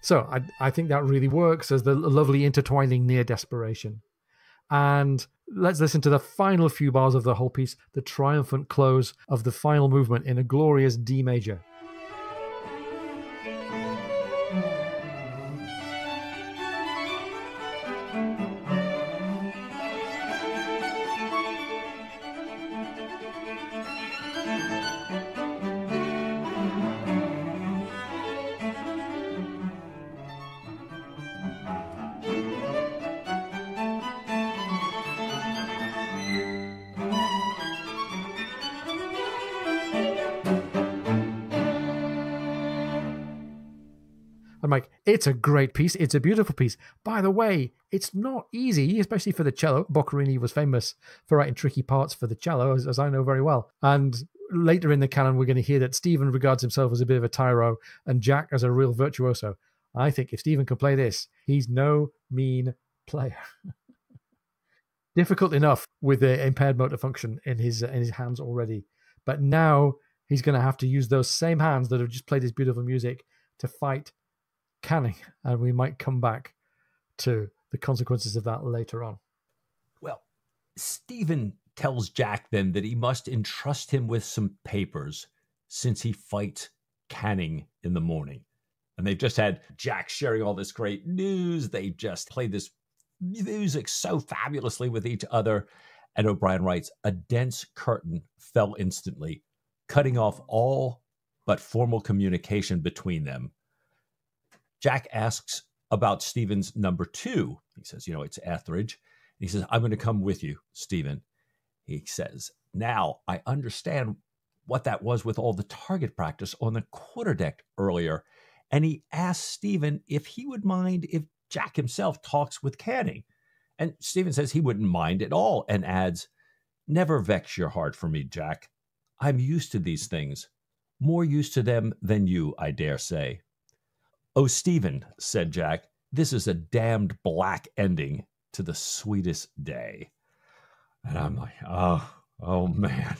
So I think that really works as the lovely intertwining near desperation. And let's listen to the final few bars of the whole piece, the triumphant close of the final movement in a glorious D major. I'm like, it's a great piece. It's a beautiful piece. By the way, it's not easy, especially for the cello. Boccherini was famous for writing tricky parts for the cello, as I know very well. And later in the canon, we're going to hear that Stephen regards himself as a bit of a tyro and Jack as a real virtuoso. I think if Stephen can play this, he's no mean player. Difficult enough with the impaired motor function in his hands already. But now he's going to have to use those same hands that have just played this beautiful music to fight Canning, and we might come back to the consequences of that later on. Well, Stephen tells Jack then that he must entrust him with some papers since he fights Canning in the morning. And they've just had Jack sharing all this great news. They just played this music so fabulously with each other. And O'Brien writes, a dense curtain fell instantly, cutting off all but formal communication between them. Jack asks about Stephen's number 2. He says, it's Etheridge. He says, I'm going to come with you, Stephen. He says, now I understand what that was with all the target practice on the quarterdeck earlier. And he asks Stephen if he would mind if Jack himself talks with Canning. And Stephen says he wouldn't mind at all and adds, never vex your heart for me, Jack. I'm used to these things. More used to them than you, I dare say. Oh, Stephen, said Jack, this is a damned black ending to the sweetest day. And I'm like, oh man.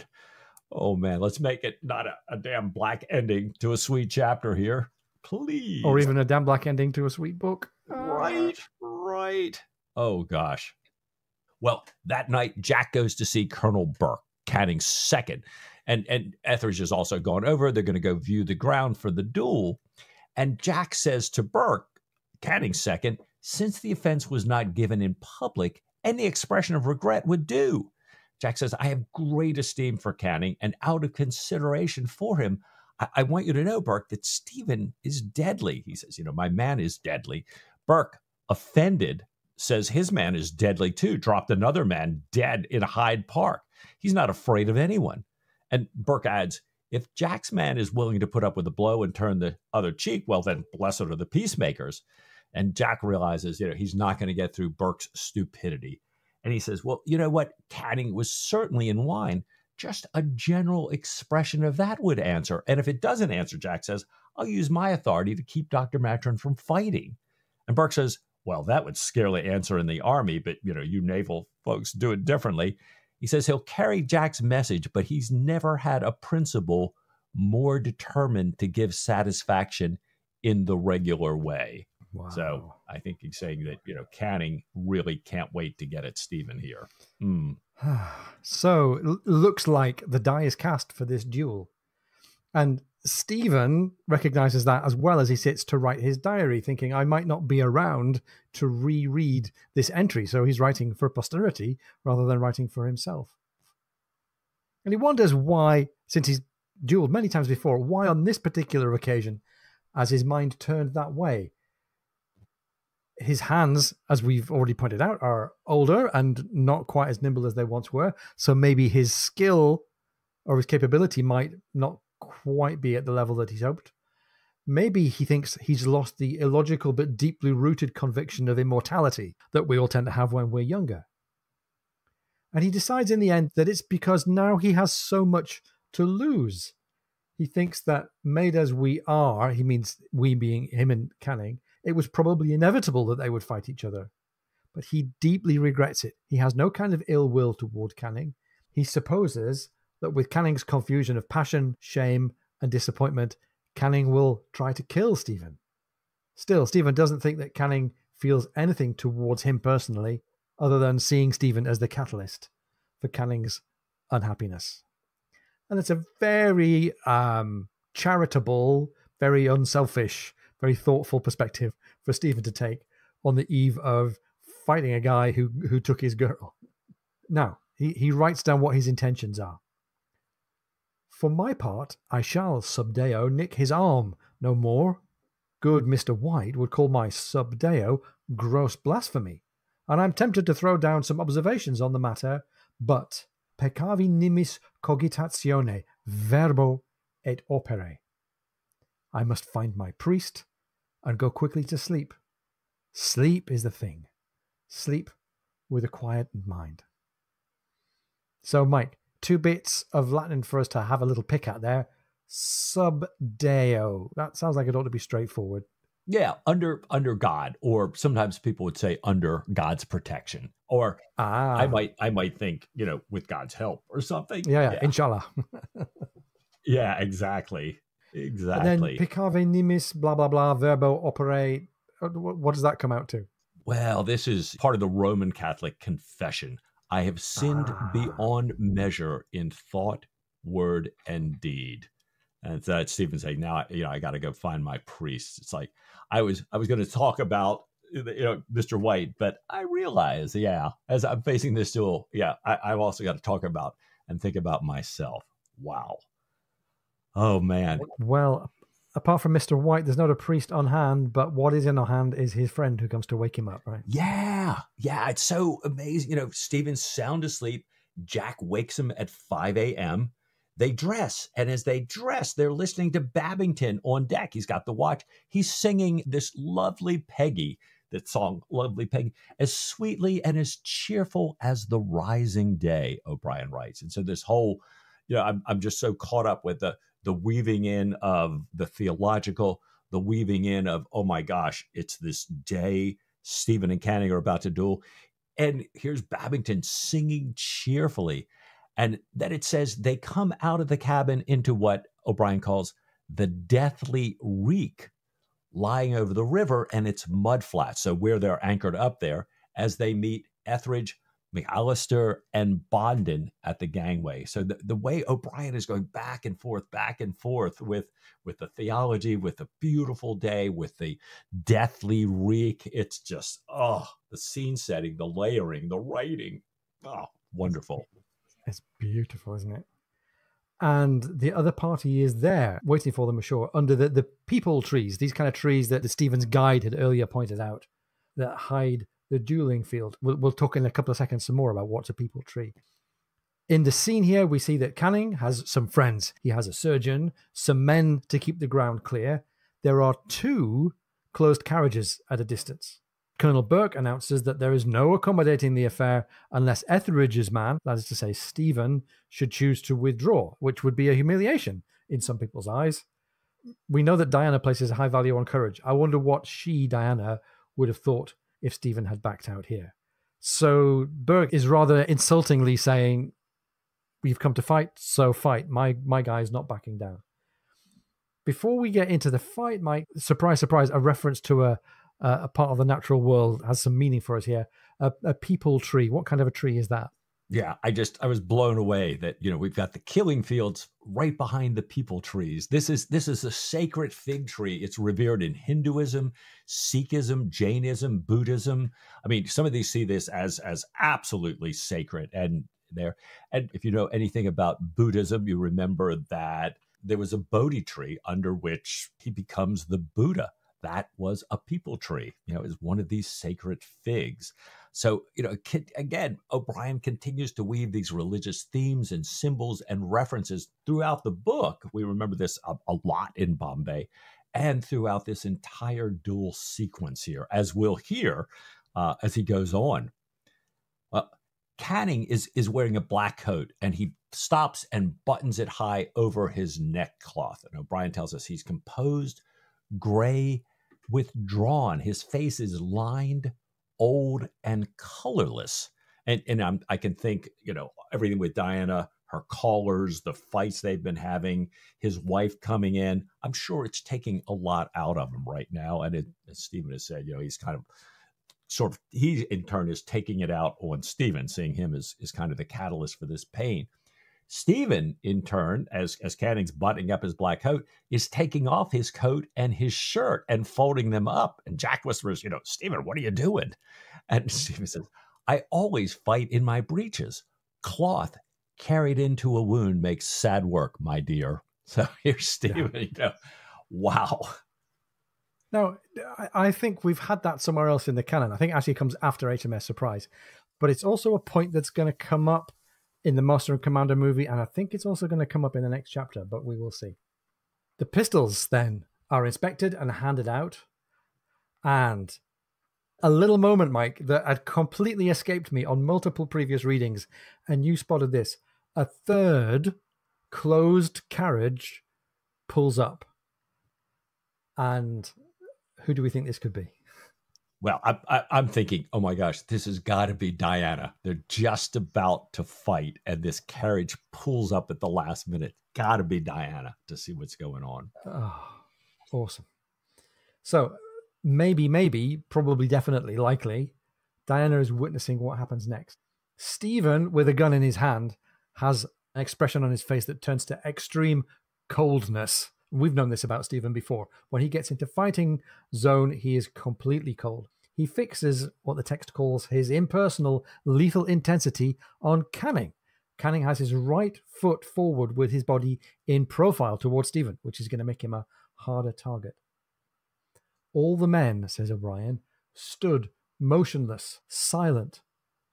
Oh man, let's make it not a damn black ending to a sweet chapter here. Please. Or even a damn black ending to a sweet book. Right. Oh gosh. Well, that night, Jack goes to see Colonel Burke, Canning's second. And Etheridge has also gone over. They're going to go view the ground for the duel. And Jack says to Burke, Canning's second, since the offense was not given in public, any expression of regret would do. Jack says, I have great esteem for Canning, and out of consideration for him, I want you to know, Burke, that Stephen is deadly. He says, my man is deadly. Burke, offended, says his man is deadly too, dropped another man dead in Hyde Park. He's not afraid of anyone. And Burke adds, if Jack's man is willing to put up with a blow and turn the other cheek, well, then blessed are the peacemakers. And Jack realizes, he's not going to get through Burke's stupidity. And he says, well, you know what? Canning was certainly in wine. Just a general expression of that would answer. And if it doesn't answer, Jack says, I'll use my authority to keep Dr. Matron from fighting. And Burke says, well, that would scarcely answer in the army, but, you naval folks do it differently. He says he'll carry Jack's message, but he's never had a principal more determined to give satisfaction in the regular way. Wow. So I think he's saying that, Canning really can't wait to get at Stephen here. So looks like the die is cast for this duel. And Stephen recognizes that as well as he sits to write his diary, thinking, I might not be around to reread this entry. So he's writing for posterity rather than writing for himself. And he wonders why, since he's dueled many times before, why on this particular occasion, as his mind turned that way. His hands, as we've already pointed out, are older and not quite as nimble as they once were. So maybe his skill or his capability might not quite be at the level that he's hoped. Maybe he thinks he's lost the illogical but deeply rooted conviction of immortality that we all tend to have when we're younger. And he decides in the end that it's because now he has so much to lose. He thinks that made as we are, he means we being him and Canning, it was probably inevitable that they would fight each other. But he deeply regrets it. He has no kind of ill will toward Canning. He supposes that with Canning's confusion of passion, shame, and disappointment, Canning will try to kill Stephen. Still, Stephen doesn't think that Canning feels anything towards him personally, other than seeing Stephen as the catalyst for Canning's unhappiness. And it's a very charitable, very unselfish, very thoughtful perspective for Stephen to take on the eve of fighting a guy who took his girl. Now, he writes down what his intentions are. For my part, I shall sub deo nick his arm, no more. Good Mr. White would call my sub deo gross blasphemy, and I'm tempted to throw down some observations on the matter, but peccavi nimis cogitatione verbo et opere. I must find my priest and go quickly to sleep. Sleep is the thing. Sleep with a quiet mind. So, Mike, 2 bits of Latin for us to have a little pick at there. Sub deo. That sounds like it ought to be straightforward. Yeah, under God, or sometimes people would say under God's protection, or I might think, with God's help or something. Yeah. Inshallah. Yeah, exactly. And then picave nimis, blah, blah, blah, verbo opere. What does that come out to? Well, this is part of the Roman Catholic confession. I have sinned beyond measure in thought, word, and deed. And that's Stephen saying, now, I got to go find my priest. It's like, I was going to talk about, Mr. White, but I realize, as I'm facing this duel, I've also got to talk about and think about myself. Wow. Oh, man. Well, apart from Mr. White, there's not a priest on hand, but what is in on hand is his friend who comes to wake him up, right? Yeah. It's so amazing. Stephen's sound asleep. Jack wakes him at 5 a.m. They dress, and as they dress, they're listening to Babington on deck. He's got the watch. He's singing this Lovely Peggy, that song, Lovely Peggy, as sweetly and as cheerful as the rising day, O'Brien writes. And so this whole, I'm just so caught up with the weaving in of the theological, the weaving in of, oh my gosh, it's this day Stephen and Canning are about to duel. And here's Babington singing cheerfully. And then it says they come out of the cabin into what O'Brien calls the deathly reek, lying over the river and its mud flats. So where they're anchored up there as they meet Etheridge, McAllister, and Bondon at the gangway. So the way O'Brien is going back and forth with the theology, with the beautiful day, with the deathly reek. It's just, the scene setting, the layering, the writing. Oh, wonderful. It's beautiful, isn't it? And the other party is there, waiting for them ashore under the peepal trees, these kind of trees that the Stevens guide had earlier pointed out, that hide the dueling field. We'll talk in a couple of seconds some more about what's a peepal tree. In the scene here, we see that Canning has some friends. He has a surgeon, some men to keep the ground clear. There are 2 closed carriages at a distance. Colonel Burke announces that there is no accommodating the affair unless Etheridge's man, that is to say Stephen, should choose to withdraw, which would be a humiliation in some people's eyes. We know that Diana places a high value on courage. I wonder what she, Diana, would have thought if Stephen had backed out here. So Burke is rather insultingly saying, we've come to fight, so fight. My guy's not backing down. Before we get into the fight, Mike, surprise, surprise, a reference to a part of the natural world has some meaning for us here. A peepal tree. What kind of a tree is that? Yeah, I was blown away that, we've got the killing fields right behind the peepal trees. This is a sacred fig tree. It's revered in Hinduism, Sikhism, Jainism, Buddhism. I mean, some of these see this as absolutely sacred. And if you know anything about Buddhism, you remember that there was a Bodhi tree under which he becomes the Buddha. That was a peepal tree, is one of these sacred figs. So, again, O'Brien continues to weave these religious themes and symbols and references throughout the book. We remember this a lot in Bombay and throughout this entire duel sequence here, as we'll hear as he goes on. Canning is wearing a black coat, and he stops and buttons it high over his neckcloth. And O'Brien tells us he's composed, gray, withdrawn. His face is lined, old, and colorless. And I can think, everything with Diana, her callers, the fights they've been having, his wife coming in. I'm sure it's taking a lot out of him right now. And as Stephen has said, he's kind of he in turn is taking it out on Stephen, seeing him as kind of the catalyst for this pain. Stephen, in turn, as Canning's buttoning up his black coat, is taking off his coat and his shirt and folding them up. And Jack whispers, Stephen, what are you doing? And Stephen says, I always fight in my breeches. Cloth carried into a wound makes sad work, my dear. So here's Stephen, wow. Now, I think we've had that somewhere else in the canon. I think it actually comes after HMS Surprise. But it's also a point that's going to come up in the Master and Commander movie, and I think it's also going to come up in the next chapter, but we will see. The pistols, then, are inspected and handed out. And a little moment, Mike, that had completely escaped me on multiple previous readings, and you spotted this. A third closed carriage pulls up. And who do we think this could be? Well, I'm thinking, oh my gosh, this has got to be Diana. They're just about to fight, and this carriage pulls up at the last minute. Got to be Diana to see what's going on. Oh, awesome. So maybe, probably, definitely, likely, Diana is witnessing what happens next. Stephen, with a gun in his hand, has an expression on his face that turns to extreme coldness. We've known this about Stephen before. When he gets into fighting zone, he is completely cold. He fixes what the text calls his impersonal lethal intensity on Canning. Canning has his right foot forward with his body in profile towards Stephen, which is going to make him a harder target. All the men, says O'Brien, stood motionless, silent,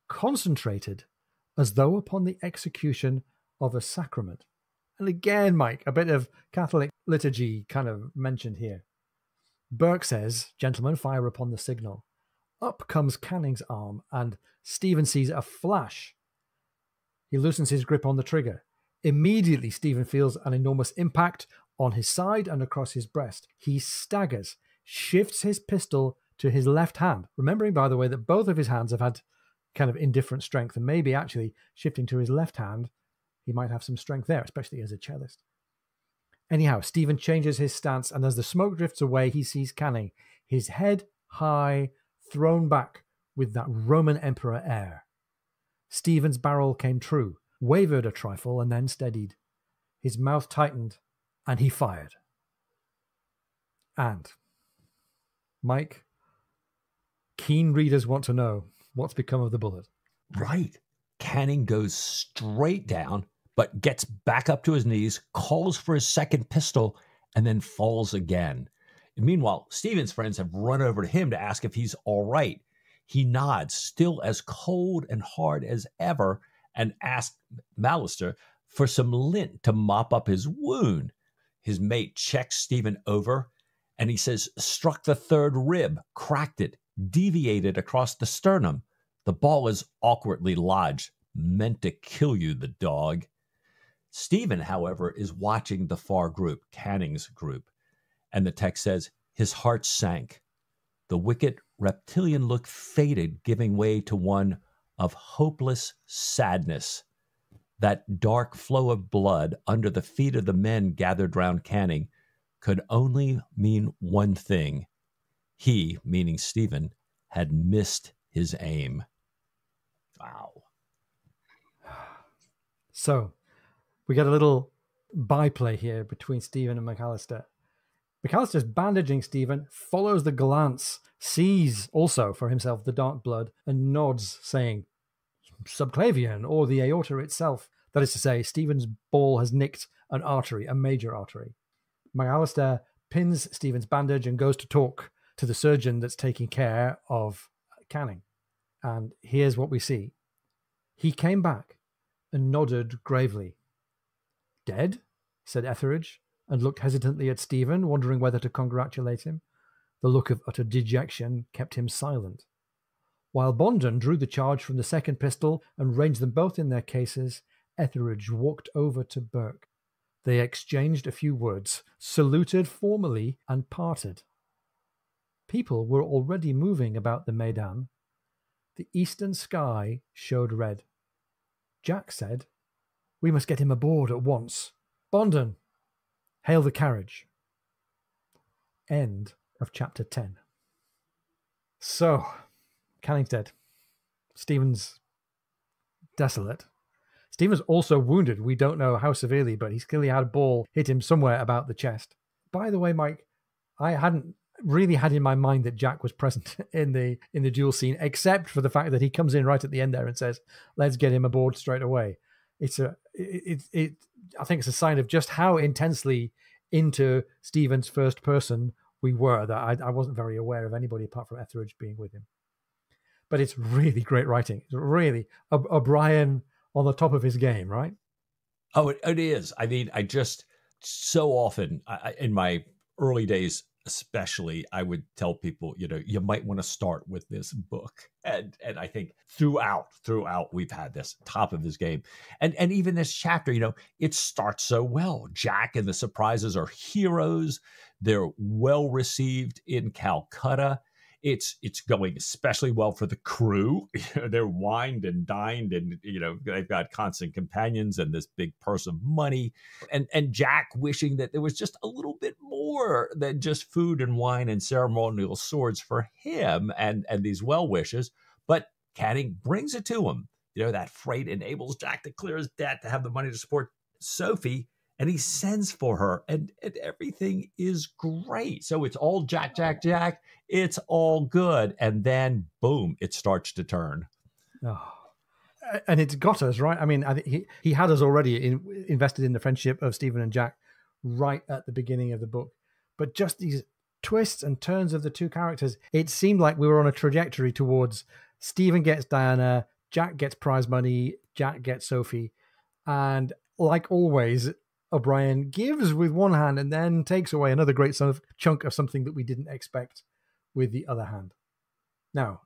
concentrated, as though upon the execution of a sacrament. And again, Mike, a bit of Catholic liturgy kind of mentioned here. Burke says, gentlemen, fire upon the signal. Up comes Canning's arm, and Stephen sees a flash. He loosens his grip on the trigger. Immediately, Stephen feels an enormous impact on his side and across his breast. He staggers, shifts his pistol to his left hand, remembering, by the way, that both of his hands have had kind of indifferent strength, and maybe actually shifting to his left hand, he might have some strength there, especially as a cellist. Anyhow, Stephen changes his stance, and as the smoke drifts away, he sees Canning, his head high, thrown back with that Roman emperor air. Stephen's barrel came true, wavered a trifle, and then steadied. His mouth tightened, and he fired. And, Mike, keen readers want to know what's become of the bullet. Right. Canning goes straight down, but gets back up to his knees, calls for his second pistol, and then falls again. And meanwhile, Stephen's friends have run over to him to ask if he's all right. He nods, still as cold and hard as ever, and asks Malister for some lint to mop up his wound. His mate checks Stephen over, and he says, struck the third rib, cracked it, deviated across the sternum. The ball is awkwardly lodged, meant to kill you, the dog. Stephen, however, is watching the far group, Canning's group, and the text says, his heart sank. The wicked reptilian look faded, giving way to one of hopeless sadness. That dark flow of blood under the feet of the men gathered round Canning could only mean one thing. He, meaning Stephen, had missed his aim. Wow. So, we get a little byplay here between Stephen and McAllister. McAllister's bandaging Stephen, follows the glance, sees also for himself the dark blood, and nods, saying, subclavian, or the aorta itself. That is to say, Stephen's ball has nicked an artery, a major artery. McAllister pins Stephen's bandage and goes to talk to the surgeon that's taking care of Canning. And here's what we see. He came back and nodded gravely. Dead? Said Etheridge, and looked hesitantly at Stephen, wondering whether to congratulate him. The look of utter dejection kept him silent. While Bondon drew the charge from the second pistol and ranged them both in their cases, Etheridge walked over to Burke. They exchanged a few words, saluted formally, and parted. People were already moving about the Maidan. The eastern sky showed red. Jack said, we must get him aboard at once. Bondon, hail the carriage. End of chapter 10. So, Canning's dead. Stephen's desolate. Stephen's also wounded. We don't know how severely, but he's clearly had a ball hit him somewhere about the chest. By the way, Mike, I hadn't really had in my mind that Jack was present in the duel scene, except for the fact that he comes in right at the end there and says, let's get him aboard straight away. I think it's a sign of just how intensely into Stephen's first person we were, that I wasn't very aware of anybody apart from Etheridge being with him. But it's really great writing. It's really O'Brien on the top of his game, right? Oh, it is. I mean, I just so often in my early days, especially, I would tell people, you might want to start with this book. And I think throughout we've had this top of his game. And even this chapter, it starts so well. Jack and the Surprises are heroes. They're well received in Calcutta. It's going especially well for the crew. They're wined and dined, and they've got constant companions and this big purse of money. And Jack wishing that there was just a little bit more than just food and wine and ceremonial swords for him and these well wishes. But Canning brings it to him. That freight enables Jack to clear his debt, to have the money to support Sophie. And he sends for her, and everything is great. So it's all Jack. It's all good. And then, boom, it starts to turn. Oh. And it's got us, right? I mean, I think he had us already invested in the friendship of Stephen and Jack right at the beginning of the book. But just these twists and turns of the two characters, it seemed like we were on a trajectory towards Stephen gets Diana, Jack gets prize money, Jack gets Sophie. And like always, O'Brien gives with one hand and then takes away another great sort of chunk of something that we didn't expect with the other hand. Now,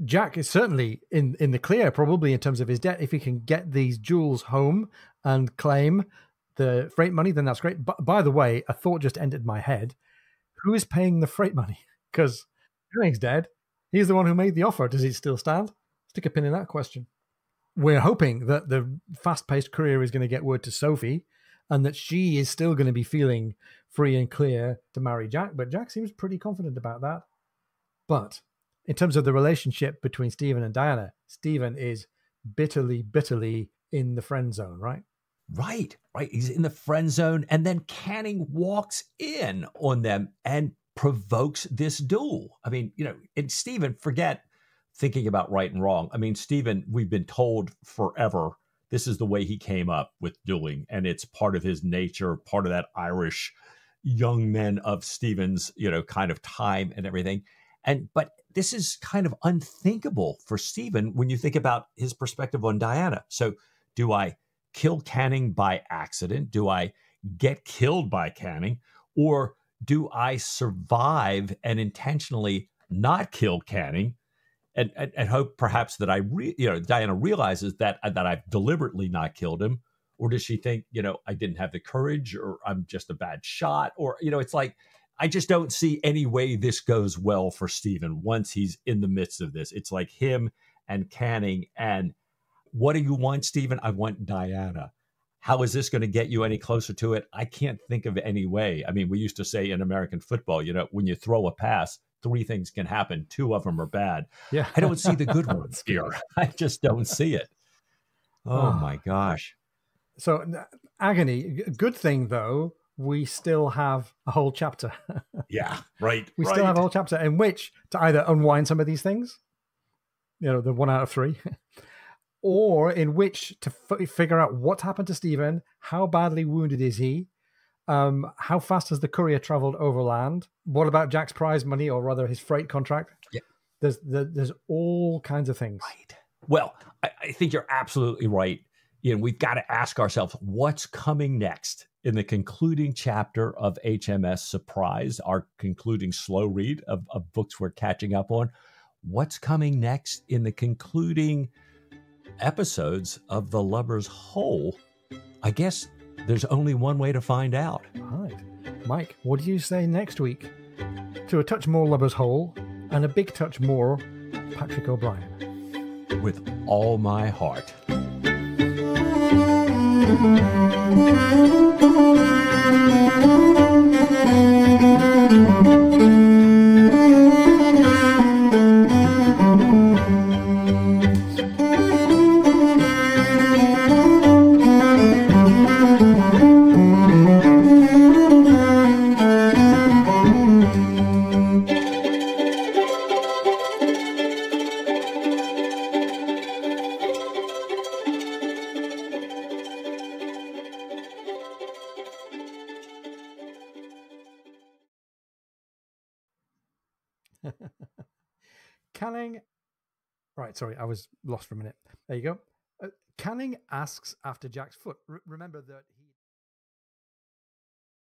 Jack is certainly in the clear, probably in terms of his debt. If he can get these jewels home and claim the freight money, then that's great. But by the way, a thought just entered my head. Who is paying the freight money? Because Canning's dead. He's the one who made the offer. Does it still stand? Stick a pin in that question. We're hoping that the fast-paced career is going to get word to Sophie and that she is still going to be feeling free and clear to marry Jack, but Jack seems pretty confident about that. But in terms of the relationship between Stephen and Diana, Stephen is bitterly, bitterly in the friend zone, right? Right. He's in the friend zone, and then Canning walks in on them and provokes this duel. I mean, and Stephen, forget thinking about right and wrong. I mean, Stephen, we've been told forever this is the way he came up with dueling, and it's part of his nature, part of that Irish young men of Stephen's, kind of time and everything. But this is kind of unthinkable for Stephen when you think about his perspective on Diana. So do I kill Canning by accident? Do I get killed by Canning? Or do I survive and intentionally not kill Canning and hope perhaps that Diana realizes that I've deliberately not killed him? Or does she think, I didn't have the courage, or I'm just a bad shot? Or, it's like, I just don't see any way this goes well for Stephen once he's in the midst of this. It's like him and Canning. And what do you want, Stephen? I want Diana. How is this going to get you any closer to it? I can't think of any way. I mean, we used to say in American football, when you throw a pass, 3 things can happen. 2 of them are bad. Yeah. I don't see the good ones here. I just don't see it. Oh, my gosh. So agony. Good thing, though, we still have a whole chapter. Yeah, right. We still have a whole chapter in which to either unwind some of these things, the 1 out of 3, or in which to figure out what happened to Stephen, how badly wounded is he, how fast has the courier traveled overland, what about Jack's prize money, or rather his freight contract? Yeah. There's all kinds of things. Right. Well, I think you're absolutely right. We've got to ask ourselves, what's coming next in the concluding chapter of HMS Surprise, our concluding slow read of books we're catching up on. What's coming next in the concluding episodes of The Lover's Hole? I guess there's only one way to find out. All right. Mike, what do you say next week to a touch more Lover's Hole and a big touch more Patrick O'Brien? With all my heart. Canning, right, sorry, I was lost for a minute. There you go. Canning asks after Jack's foot. Remember that he...